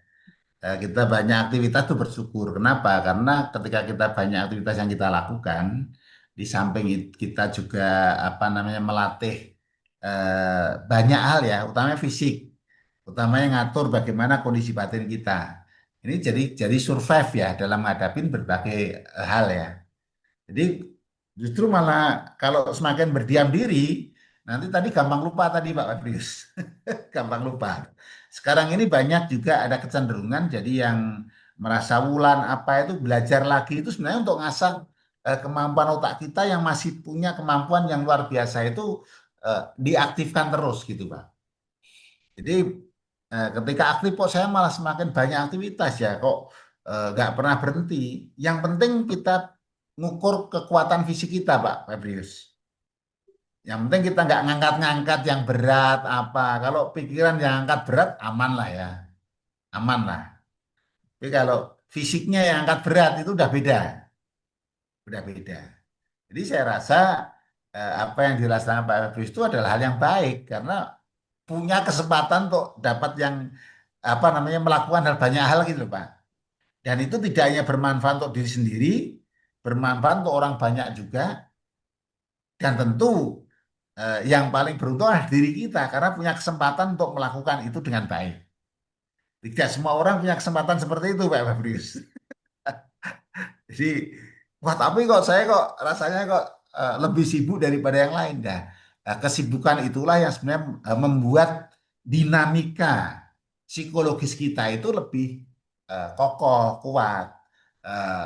Speaker 2: Kita banyak aktivitas tuh bersyukur. Kenapa? Karena ketika kita banyak aktivitas yang kita lakukan, di samping kita juga melatih banyak hal ya, utamanya fisik, utamanya ngatur bagaimana kondisi batin kita. Ini jadi survive ya dalam menghadapi berbagai hal ya. Jadi justru malah kalau semakin berdiam diri, nanti tadi gampang lupa tadi Pak Fabrius. Gampang lupa. Sekarang ini banyak juga ada kecenderungan jadi yang merasa wulan apa itu belajar lagi itu sebenarnya untuk ngasah kemampuan otak kita yang masih punya kemampuan yang luar biasa itu diaktifkan terus gitu Pak. Jadi ketika aktif kok saya malah semakin banyak aktivitas ya kok nggak pernah berhenti. Yang penting kita ngukur kekuatan fisik kita Pak Fabrius. Yang penting kita nggak ngangkat-ngangkat yang berat apa. Kalau pikiran yang angkat berat aman lah ya. Aman lah. Tapi kalau fisiknya yang angkat berat itu udah beda. Udah beda. Jadi saya rasa apa yang dirasakan Pak Fabrius itu adalah hal yang baik. Karena punya kesempatan untuk dapat yang melakukan banyak hal gitu loh Pak. Dan itu tidak hanya bermanfaat untuk diri sendiri, bermanfaat untuk orang banyak juga. Dan tentu yang paling beruntung adalah diri kita karena punya kesempatan untuk melakukan itu dengan baik. Tidak semua orang punya kesempatan seperti itu Pak Fabrius. Jadi, wah tapi kok saya kok rasanya kok lebih sibuk daripada yang lain. Nah, kesibukan itulah yang sebenarnya membuat dinamika psikologis kita itu lebih kokoh, kuat,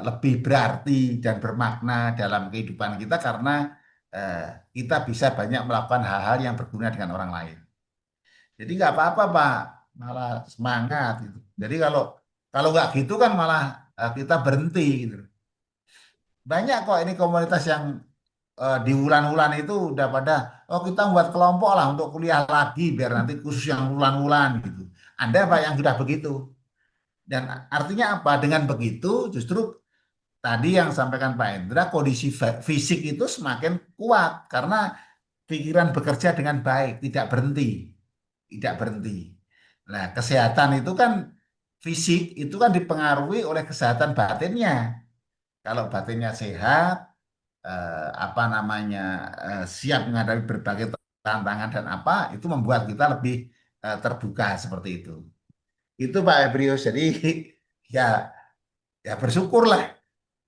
Speaker 2: lebih berarti dan bermakna dalam kehidupan kita karena kita bisa banyak melakukan hal-hal yang berguna dengan orang lain. Jadi nggak apa-apa Pak, malah semangat gitu. Jadi kalau nggak gitu kan malah kita berhenti gitu. Banyak kok ini komunitas yang di wulan-wulan itu udah pada, oh kita buat kelompok lah untuk kuliah lagi biar nanti khusus yang wulan-wulan gitu. Ada Pak yang sudah begitu. Dan artinya apa? Dengan begitu justru tadi yang sampaikan Pak Hendra, kondisi fisik itu semakin kuat karena pikiran bekerja dengan baik, tidak berhenti, tidak berhenti. Nah, kesehatan itu kan fisik itu kan dipengaruhi oleh kesehatan batinnya. Kalau batinnya sehat, apa namanya, siap menghadapi berbagai tantangan dan apa, itu membuat kita lebih terbuka seperti itu. Itu Pak Ebrius. Jadi ya ya bersyukurlah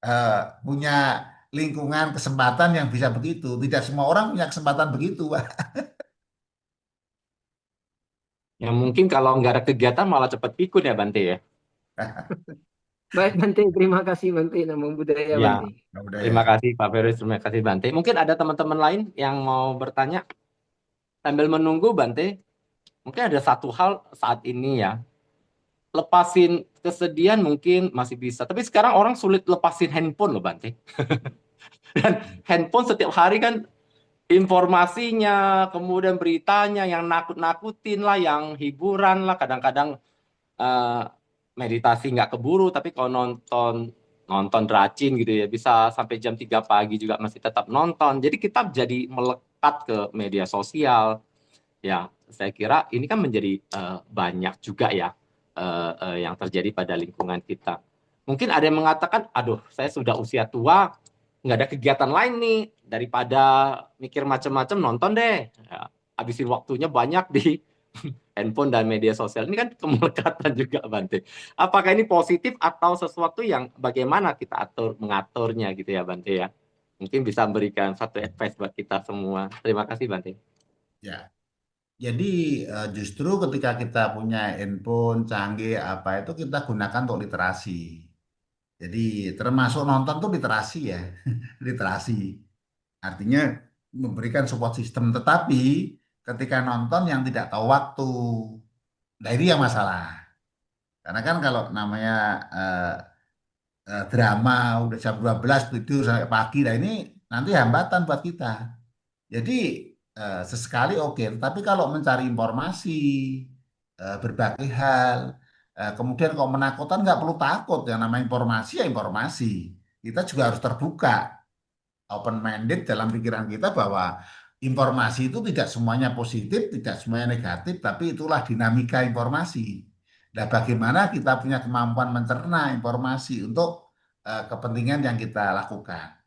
Speaker 2: eh, punya lingkungan kesempatan yang bisa begitu. Tidak semua orang punya kesempatan begitu, Pak.
Speaker 1: Ya mungkin kalau nggak ada kegiatan malah cepat pikun ya Bante ya.
Speaker 8: Baik Bante, terima kasih Bante, Namo Buddhaya
Speaker 1: Ya,
Speaker 8: Bante.
Speaker 2: Udah ya.
Speaker 1: terima kasih Pak Ferus, terima kasih Bante. Mungkin ada teman-teman lain yang mau bertanya sambil menunggu Bante. Mungkin ada satu hal saat ini ya, lepasin kesedihan mungkin masih bisa. Tapi sekarang orang sulit lepasin handphone loh Bante. Dan handphone setiap hari kan informasinya, kemudian beritanya yang nakut-nakutin lah, yang hiburan lah, kadang-kadang eh, meditasi nggak keburu, tapi kalau nonton rajin gitu ya, bisa sampai jam 3 pagi juga masih tetap nonton. Jadi kita jadi melekat ke media sosial. Ya, saya kira ini kan menjadi banyak juga ya yang terjadi pada lingkungan kita. Mungkin ada yang mengatakan, aduh, saya sudah usia tua, nggak ada kegiatan lain nih, daripada mikir macam-macam, nonton deh. Ya, habisin waktunya banyak di handphone dan media sosial. Ini kan kemelekatan juga, Bante. Apakah ini positif atau sesuatu yang bagaimana kita mengaturnya gitu ya, Bante ya? Mungkin bisa memberikan satu advice buat kita semua. Terima kasih, Bante.
Speaker 2: Ya. Jadi justru ketika kita punya handphone canggih apa itu kita gunakan untuk literasi. Jadi termasuk nonton tuh literasi ya, literasi. Artinya memberikan support system. Tetapi ketika nonton yang tidak tahu waktu, nah ini yang masalah. Karena kan kalau namanya drama udah jam 12 tidur sampai pagi, nah ini nanti hambatan buat kita. Jadi sesekali oke, tapi kalau mencari informasi, berbagai hal, kemudian kalau menakutkan nggak perlu takut, yang namanya informasi ya informasi. Kita juga harus terbuka, open minded dalam pikiran kita bahwa informasi itu tidak semuanya positif, tidak semuanya negatif, tapi itulah dinamika informasi. Nah, bagaimana kita punya kemampuan mencerna informasi untuk kepentingan yang kita lakukan.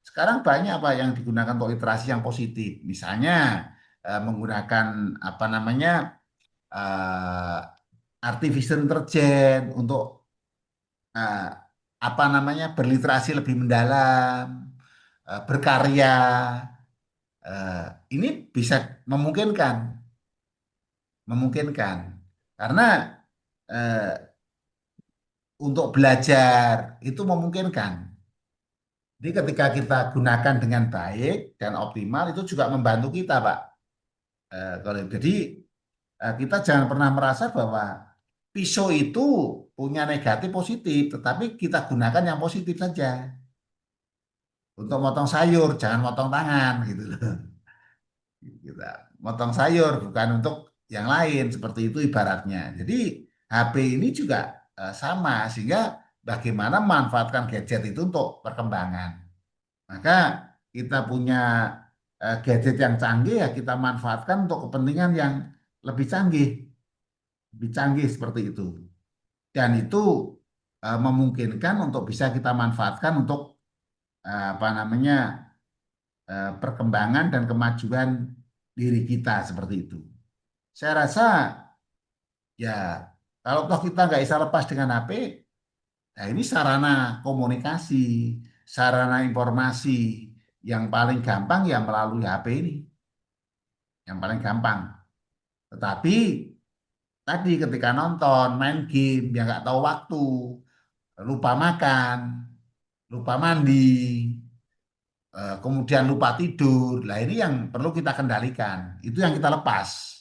Speaker 2: Sekarang banyak apa yang digunakan untuk literasi yang positif. Misalnya menggunakan apa namanya artificial intelligence untuk eh, apa namanya berliterasi lebih mendalam, berkarya. Ini bisa memungkinkan, karena eh, untuk belajar itu memungkinkan. Jadi ketika kita gunakan dengan baik dan optimal itu juga membantu kita, Pak. Jadi kita jangan pernah merasa bahwa pisau itu punya negatif positif, tetapi kita gunakan yang positif saja. Untuk motong sayur, jangan motong tangan gitu loh. Kita motong sayur bukan untuk yang lain, seperti itu ibaratnya. Jadi HP ini juga sama, sehingga bagaimana memanfaatkan gadget itu untuk perkembangan. Maka kita punya gadget yang canggih ya kita manfaatkan untuk kepentingan yang lebih canggih, seperti itu. Dan itu memungkinkan untuk bisa kita manfaatkan untuk apa namanya perkembangan dan kemajuan diri kita seperti itu. Saya rasa ya kalau toh kita nggak bisa lepas dengan HP, nah ini sarana komunikasi, sarana informasi yang paling gampang ya melalui HP ini, yang paling gampang. Tetapi tadi ketika nonton, main game, ya nggak tahu waktu, lupa makan, lupa mandi, kemudian lupa tidur. Nah ini yang perlu kita kendalikan, itu yang kita lepas.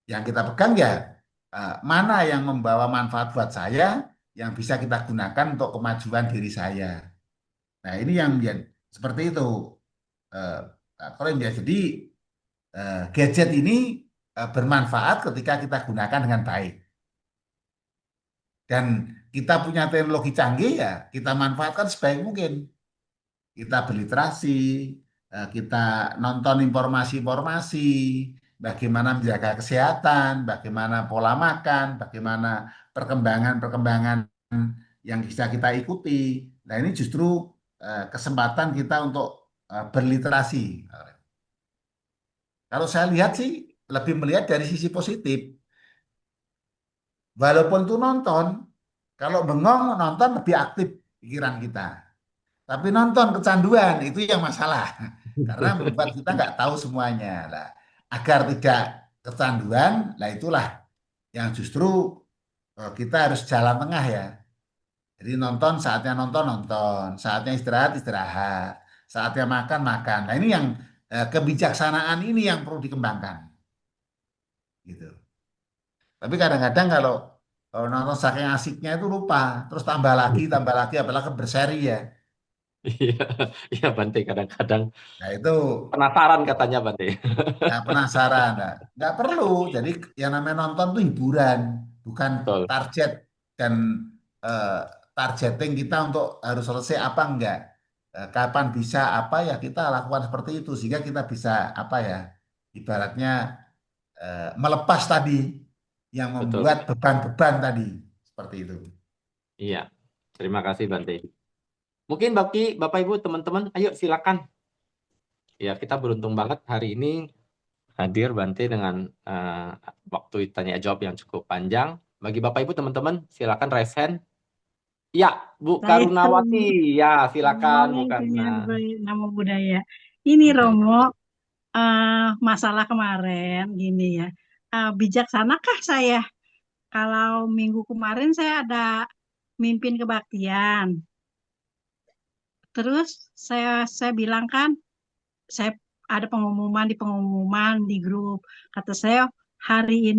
Speaker 2: Yang kita pegang ya mana yang membawa manfaat buat saya, yang bisa kita gunakan untuk kemajuan diri saya. Nah ini yang seperti itu. eh, kalau ini ya, jadi gadget ini bermanfaat ketika kita gunakan dengan baik. Dan kita punya teknologi canggih ya, kita manfaatkan sebaik mungkin. Kita berliterasi, kita nonton informasi-informasi, bagaimana menjaga kesehatan, bagaimana pola makan, bagaimana perkembangan-perkembangan yang bisa kita ikuti. Nah, ini justru kesempatan kita untuk berliterasi. Kalau saya lihat sih, lebih melihat dari sisi positif. Walaupun itu nonton, kalau bengong nonton lebih aktif pikiran kita. Tapi nonton kecanduan itu yang masalah. Karena membuat kita nggak tahu semuanya. Lah, agar tidak kecanduan, lah itulah yang justru kita harus jalan tengah ya. Jadi nonton, nonton. Saatnya istirahat, istirahat. Saatnya makan, makan. Nah ini yang kebijaksanaan ini yang perlu dikembangkan. Gitu. Tapi kadang-kadang kalau nonton saking asiknya itu lupa. Terus tambah lagi, apalagi berseri ya.
Speaker 1: Iya, iya Bante kadang-kadang
Speaker 2: Nah itu
Speaker 1: penasaran katanya Bante.
Speaker 2: nggak penasaran, nggak perlu. Jadi yang namanya nonton tuh hiburan, bukan
Speaker 1: Betul.
Speaker 2: target dan eh, targeting kita untuk harus selesai apa enggak. Kapan bisa apa ya kita lakukan seperti itu sehingga kita bisa apa ya, ibaratnya melepas tadi yang
Speaker 1: Betul.
Speaker 2: membuat beban-beban tadi seperti itu.
Speaker 1: Iya. Terima kasih Bante. Mungkin Bapak Ibu teman-teman, ayo silakan. Ya, kita beruntung banget hari ini hadir Bante dengan waktu tanya jawab yang cukup panjang. Bagi Bapak Ibu teman-teman, silakan raise hand. Ya, Bu
Speaker 9: Saya
Speaker 1: Karunawati. Ya, silakan
Speaker 9: Romo
Speaker 1: Bu
Speaker 9: yang punya
Speaker 1: Karuna.
Speaker 9: nama budaya. Ini
Speaker 1: Oke.
Speaker 9: Romo, masalah kemarin gini ya. Bijaksanakah saya kalau minggu kemarin saya ada mimpin kebaktian. Terus saya bilang kan, saya ada pengumuman di grup. Kata saya hari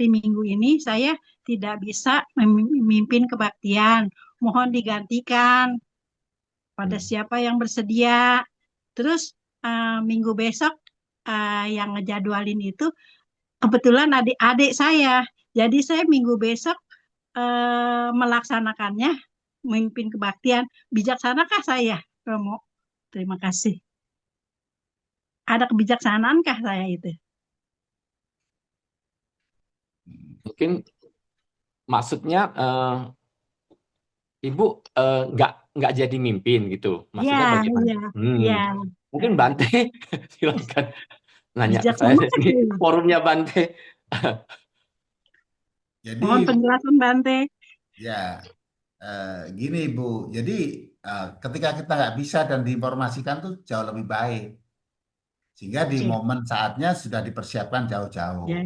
Speaker 9: Minggu ini saya tidak bisa memimpin kebaktian. Mohon digantikan pada siapa yang bersedia. Terus minggu besok yang ngejadwalin itu kebetulan adik-adik saya. Jadi saya minggu besok melaksanakannya, memimpin kebaktian. Bijaksanakah saya, Romo? Terima kasih. Ada kebijaksanankah saya itu?
Speaker 1: Mungkin maksudnya Ibu nggak jadi mimpin gitu. Maksudnya
Speaker 9: Ya,
Speaker 1: bagaimana?
Speaker 9: ya.
Speaker 1: Mungkin Bante silakan nanya ke saya.
Speaker 9: Bijaksana
Speaker 1: Ini
Speaker 9: ya.
Speaker 1: forumnya Bante.
Speaker 2: Jadi
Speaker 9: Mohon penjelasan Bante.
Speaker 2: ya gini Bu, jadi ketika kita nggak bisa dan diinformasikan tuh jauh lebih baik. Sehingga di
Speaker 9: Oke.
Speaker 2: momen saatnya sudah dipersiapkan jauh-jauh.
Speaker 9: Ya.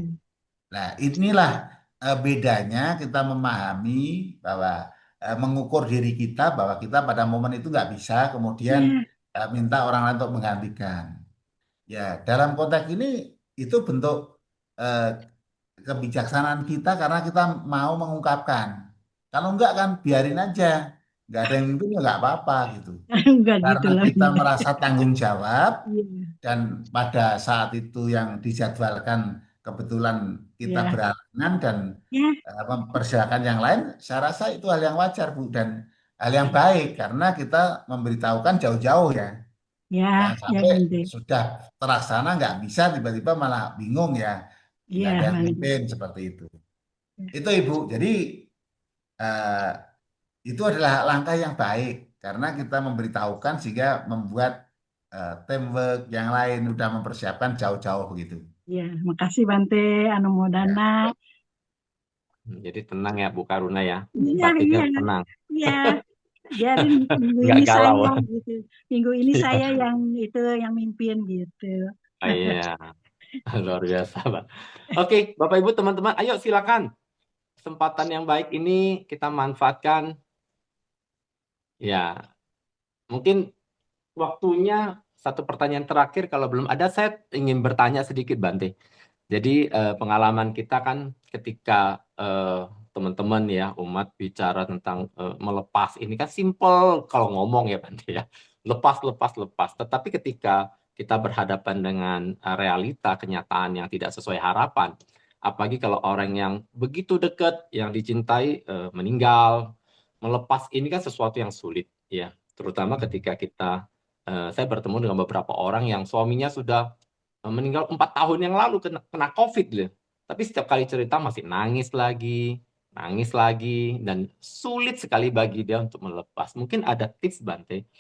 Speaker 2: Nah, inilah bedanya kita memahami bahwa mengukur diri kita bahwa kita pada momen itu nggak bisa, kemudian minta orang lain untuk menggantikan. Ya, dalam konteks ini itu bentuk eh, kebijaksanaan kita karena kita mau mengungkapkan. Kalau enggak kan biarin aja, nggak ada yang mimpin ya nggak apa-apa gitu.
Speaker 9: Enggak gitu
Speaker 2: Karena
Speaker 9: lah.
Speaker 2: kita merasa tanggung jawab
Speaker 9: Iya.
Speaker 2: dan pada saat itu yang dijadwalkan kebetulan kita
Speaker 9: Ya.
Speaker 2: berhalangan dan
Speaker 9: Ya.
Speaker 2: mempersilakan yang lain, saya rasa itu hal yang wajar Bu dan hal yang baik karena kita memberitahukan jauh-jauh ya.
Speaker 9: Ya,
Speaker 2: Jangan
Speaker 9: ya
Speaker 2: sampai
Speaker 9: Bante.
Speaker 2: sudah terlaksana nggak bisa tiba-tiba malah bingung ya,
Speaker 9: Iya,
Speaker 2: nggak ada yang
Speaker 9: Bante.
Speaker 2: mimpin seperti itu. Itu Ibu. Jadi eh, itu adalah langkah yang baik karena kita memberitahukan sehingga membuat teamwork yang lain udah mempersiapkan jauh-jauh begitu.
Speaker 9: Ya, makasih Bante, Anumodana.
Speaker 1: Jadi tenang ya Bu Karuna ya.
Speaker 9: Iya,
Speaker 1: Batinnya
Speaker 9: iya,
Speaker 1: tenang.
Speaker 9: iya. Biarin minggu
Speaker 1: Nggak
Speaker 9: ini
Speaker 1: galau.
Speaker 9: saya gitu. Minggu ini
Speaker 1: Iya.
Speaker 9: saya yang mimpin gitu.
Speaker 1: Iya. Luar biasa, Pak. Oke, Bapak Ibu teman-teman, ayo silakan. Kesempatan yang baik ini kita manfaatkan. Ya, mungkin waktunya satu pertanyaan terakhir kalau belum ada saya ingin bertanya sedikit Bante. Jadi pengalaman kita kan ketika teman-teman ya umat bicara tentang melepas ini kan simple kalau ngomong ya Bante ya. Lepas. Tetapi ketika kita berhadapan dengan realita kenyataan yang tidak sesuai harapan. Apalagi kalau orang yang begitu dekat, yang dicintai meninggal, melepas ini kan sesuatu yang sulit, ya. Terutama ketika saya bertemu dengan beberapa orang yang suaminya sudah meninggal 4 tahun yang lalu kena COVID, loh. Tapi setiap kali cerita masih nangis lagi, dan sulit sekali bagi dia untuk melepas. Mungkin ada tips, Bante,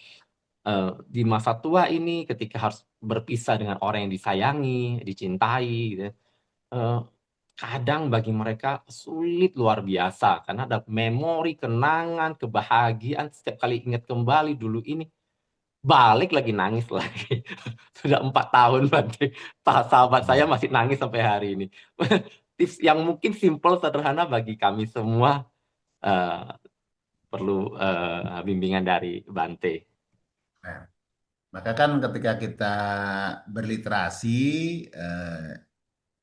Speaker 1: di masa tua ini ketika harus berpisah dengan orang yang disayangi, dicintai, gitu, kadang bagi mereka sulit luar biasa karena ada memori, kenangan, kebahagiaan. Setiap kali ingat kembali dulu ini, balik lagi nangis lagi. Sudah 4 tahun berarti sahabat saya masih nangis sampai hari ini. Tips yang mungkin simple, sederhana bagi kami semua, perlu bimbingan dari Bante.
Speaker 2: Nah, maka kan ketika kita berliterasi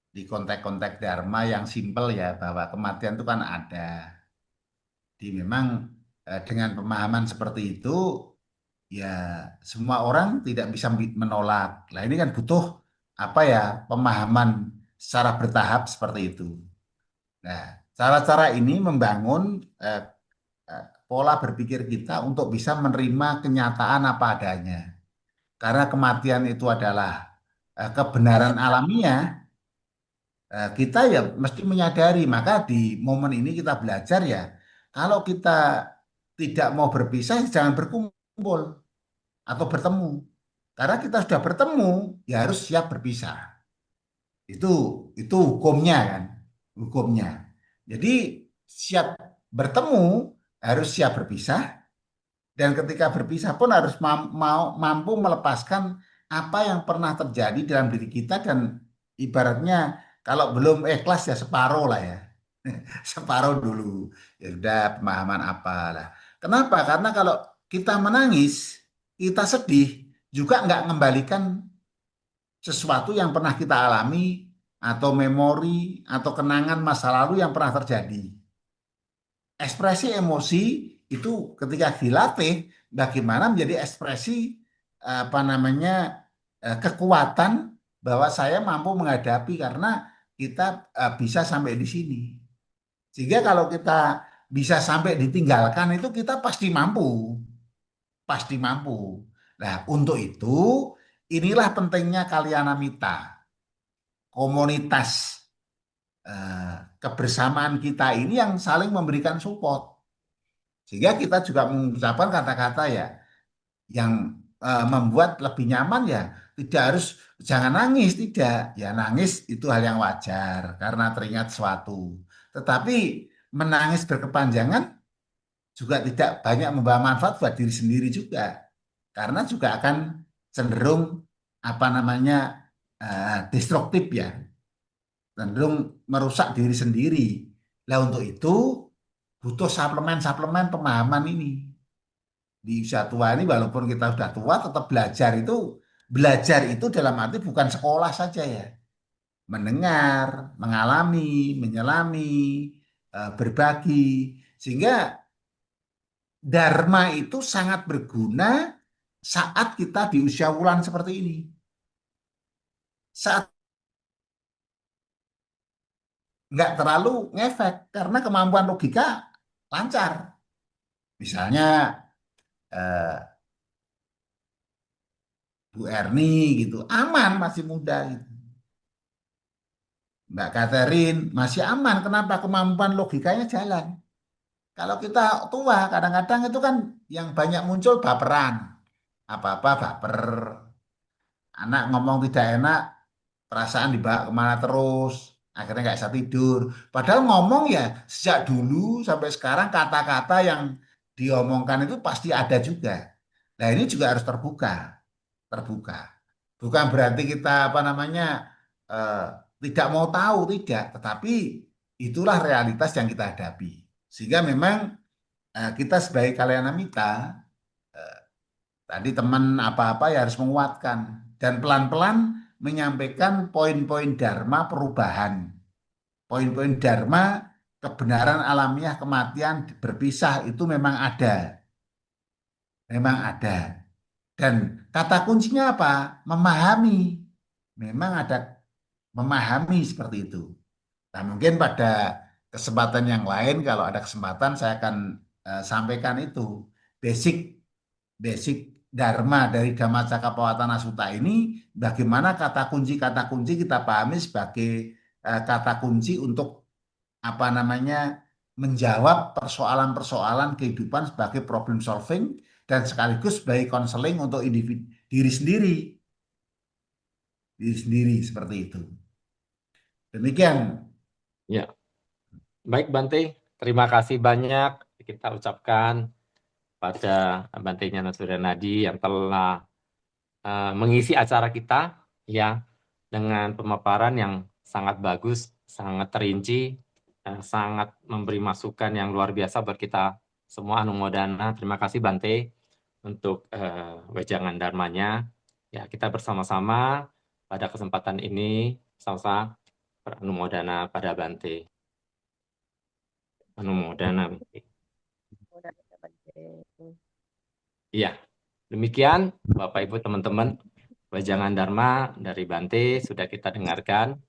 Speaker 2: di konteks-konteks Dharma yang simpel ya, bahwa kematian itu kan ada. Jadi memang dengan pemahaman seperti itu, ya semua orang tidak bisa menolak. Nah ini kan butuh apa ya, pemahaman secara bertahap seperti itu. Nah, cara-cara ini membangun pola berpikir kita untuk bisa menerima kenyataan apa adanya. Karena kematian itu adalah kebenaran alamiah, kita ya mesti menyadari. Maka di momen ini kita belajar ya, kalau kita tidak mau berpisah, jangan berkumpul atau bertemu. Karena kita sudah bertemu, ya harus siap berpisah. Itu hukumnya kan, hukumnya. Jadi siap bertemu, harus siap berpisah. Dan ketika berpisah pun harus mampu melepaskan apa yang pernah terjadi dalam diri kita, dan ibaratnya kalau belum ikhlas ya separuh lah ya. Separuh dulu. Ya udah, pemahaman apalah. Kenapa? Karena kalau kita menangis, kita sedih, juga nggak mengembalikan sesuatu yang pernah kita alami atau memori atau kenangan masa lalu yang pernah terjadi. Ekspresi emosi itu ketika dilatih, bagaimana menjadi ekspresi kekuatan bahwa saya mampu menghadapi, karena kita bisa sampai di sini. Sehingga kalau kita bisa sampai ditinggalkan, itu kita pasti mampu. Pasti mampu. Nah, untuk itu inilah pentingnya Kalyanamita, komunitas kebersamaan kita ini yang saling memberikan support. Sehingga kita juga mengucapkan kata-kata ya yang membuat lebih nyaman ya. Tidak harus, jangan nangis, tidak. Ya nangis itu hal yang wajar karena teringat sesuatu. Tetapi menangis berkepanjangan juga tidak banyak membawa manfaat buat diri sendiri juga. Karena juga akan cenderung destruktif ya. Cenderung merusak diri sendiri. Nah untuk itu butuh suplemen-suplemen pemahaman ini. Di usia tua ini walaupun kita sudah tua tetap belajar itu dalam arti bukan sekolah saja ya. Mendengar, mengalami, menyelami, berbagi. Sehingga Dharma itu sangat berguna saat kita di usia wulan seperti ini. Saat nggak terlalu ngefek karena kemampuan logika lancar. Misalnya Bu Erni gitu, aman, masih muda gitu. Mbak Catherine masih aman, kenapa? Kemampuan logikanya jalan. Kalau kita tua, kadang-kadang itu kan yang banyak muncul baperan. Apa-apa baper. Anak ngomong tidak enak, perasaan dibawa kemana terus. Akhirnya nggak bisa tidur. Padahal ngomong ya sejak dulu sampai sekarang kata-kata yang diomongkan itu pasti ada juga. Nah ini juga harus terbuka. Bukan berarti kita tidak mau tahu, tidak. Tetapi itulah realitas yang kita hadapi. Sehingga memang kita sebagai Kalyanamita, tadi teman apa-apa ya harus menguatkan. Dan pelan-pelan menyampaikan poin-poin Dharma perubahan. Poin-poin Dharma kebenaran alamiah kematian berpisah itu memang ada. Memang ada. Dan kata kuncinya apa? Memahami. Memang ada memahami seperti itu. Nah, mungkin pada kesempatan yang lain, kalau ada kesempatan, saya akan sampaikan itu basic basic Dharma dari Dhamma Cakkappawatana Sutta ini, bagaimana kata kunci kita pahami sebagai kata kunci untuk apa namanya menjawab persoalan-persoalan kehidupan sebagai problem solving dan sekaligus sebagai konseling untuk individu diri sendiri seperti itu. Demikian.
Speaker 1: Ya, baik Bante, terima kasih banyak kita ucapkan pada Bante Nyana Suryadi yang telah mengisi acara kita ya dengan pemaparan yang sangat bagus, sangat terinci, sangat memberi masukan yang luar biasa buat kita semua. Anumodana. Terima kasih Bante untuk wejangan dharmanya. Ya, kita bersama-sama pada kesempatan ini sama-sama beranumodana pada Bante. Anumodana Bante. Iya, demikian Bapak Ibu teman-teman, wejangan Dharma dari Bante sudah kita dengarkan.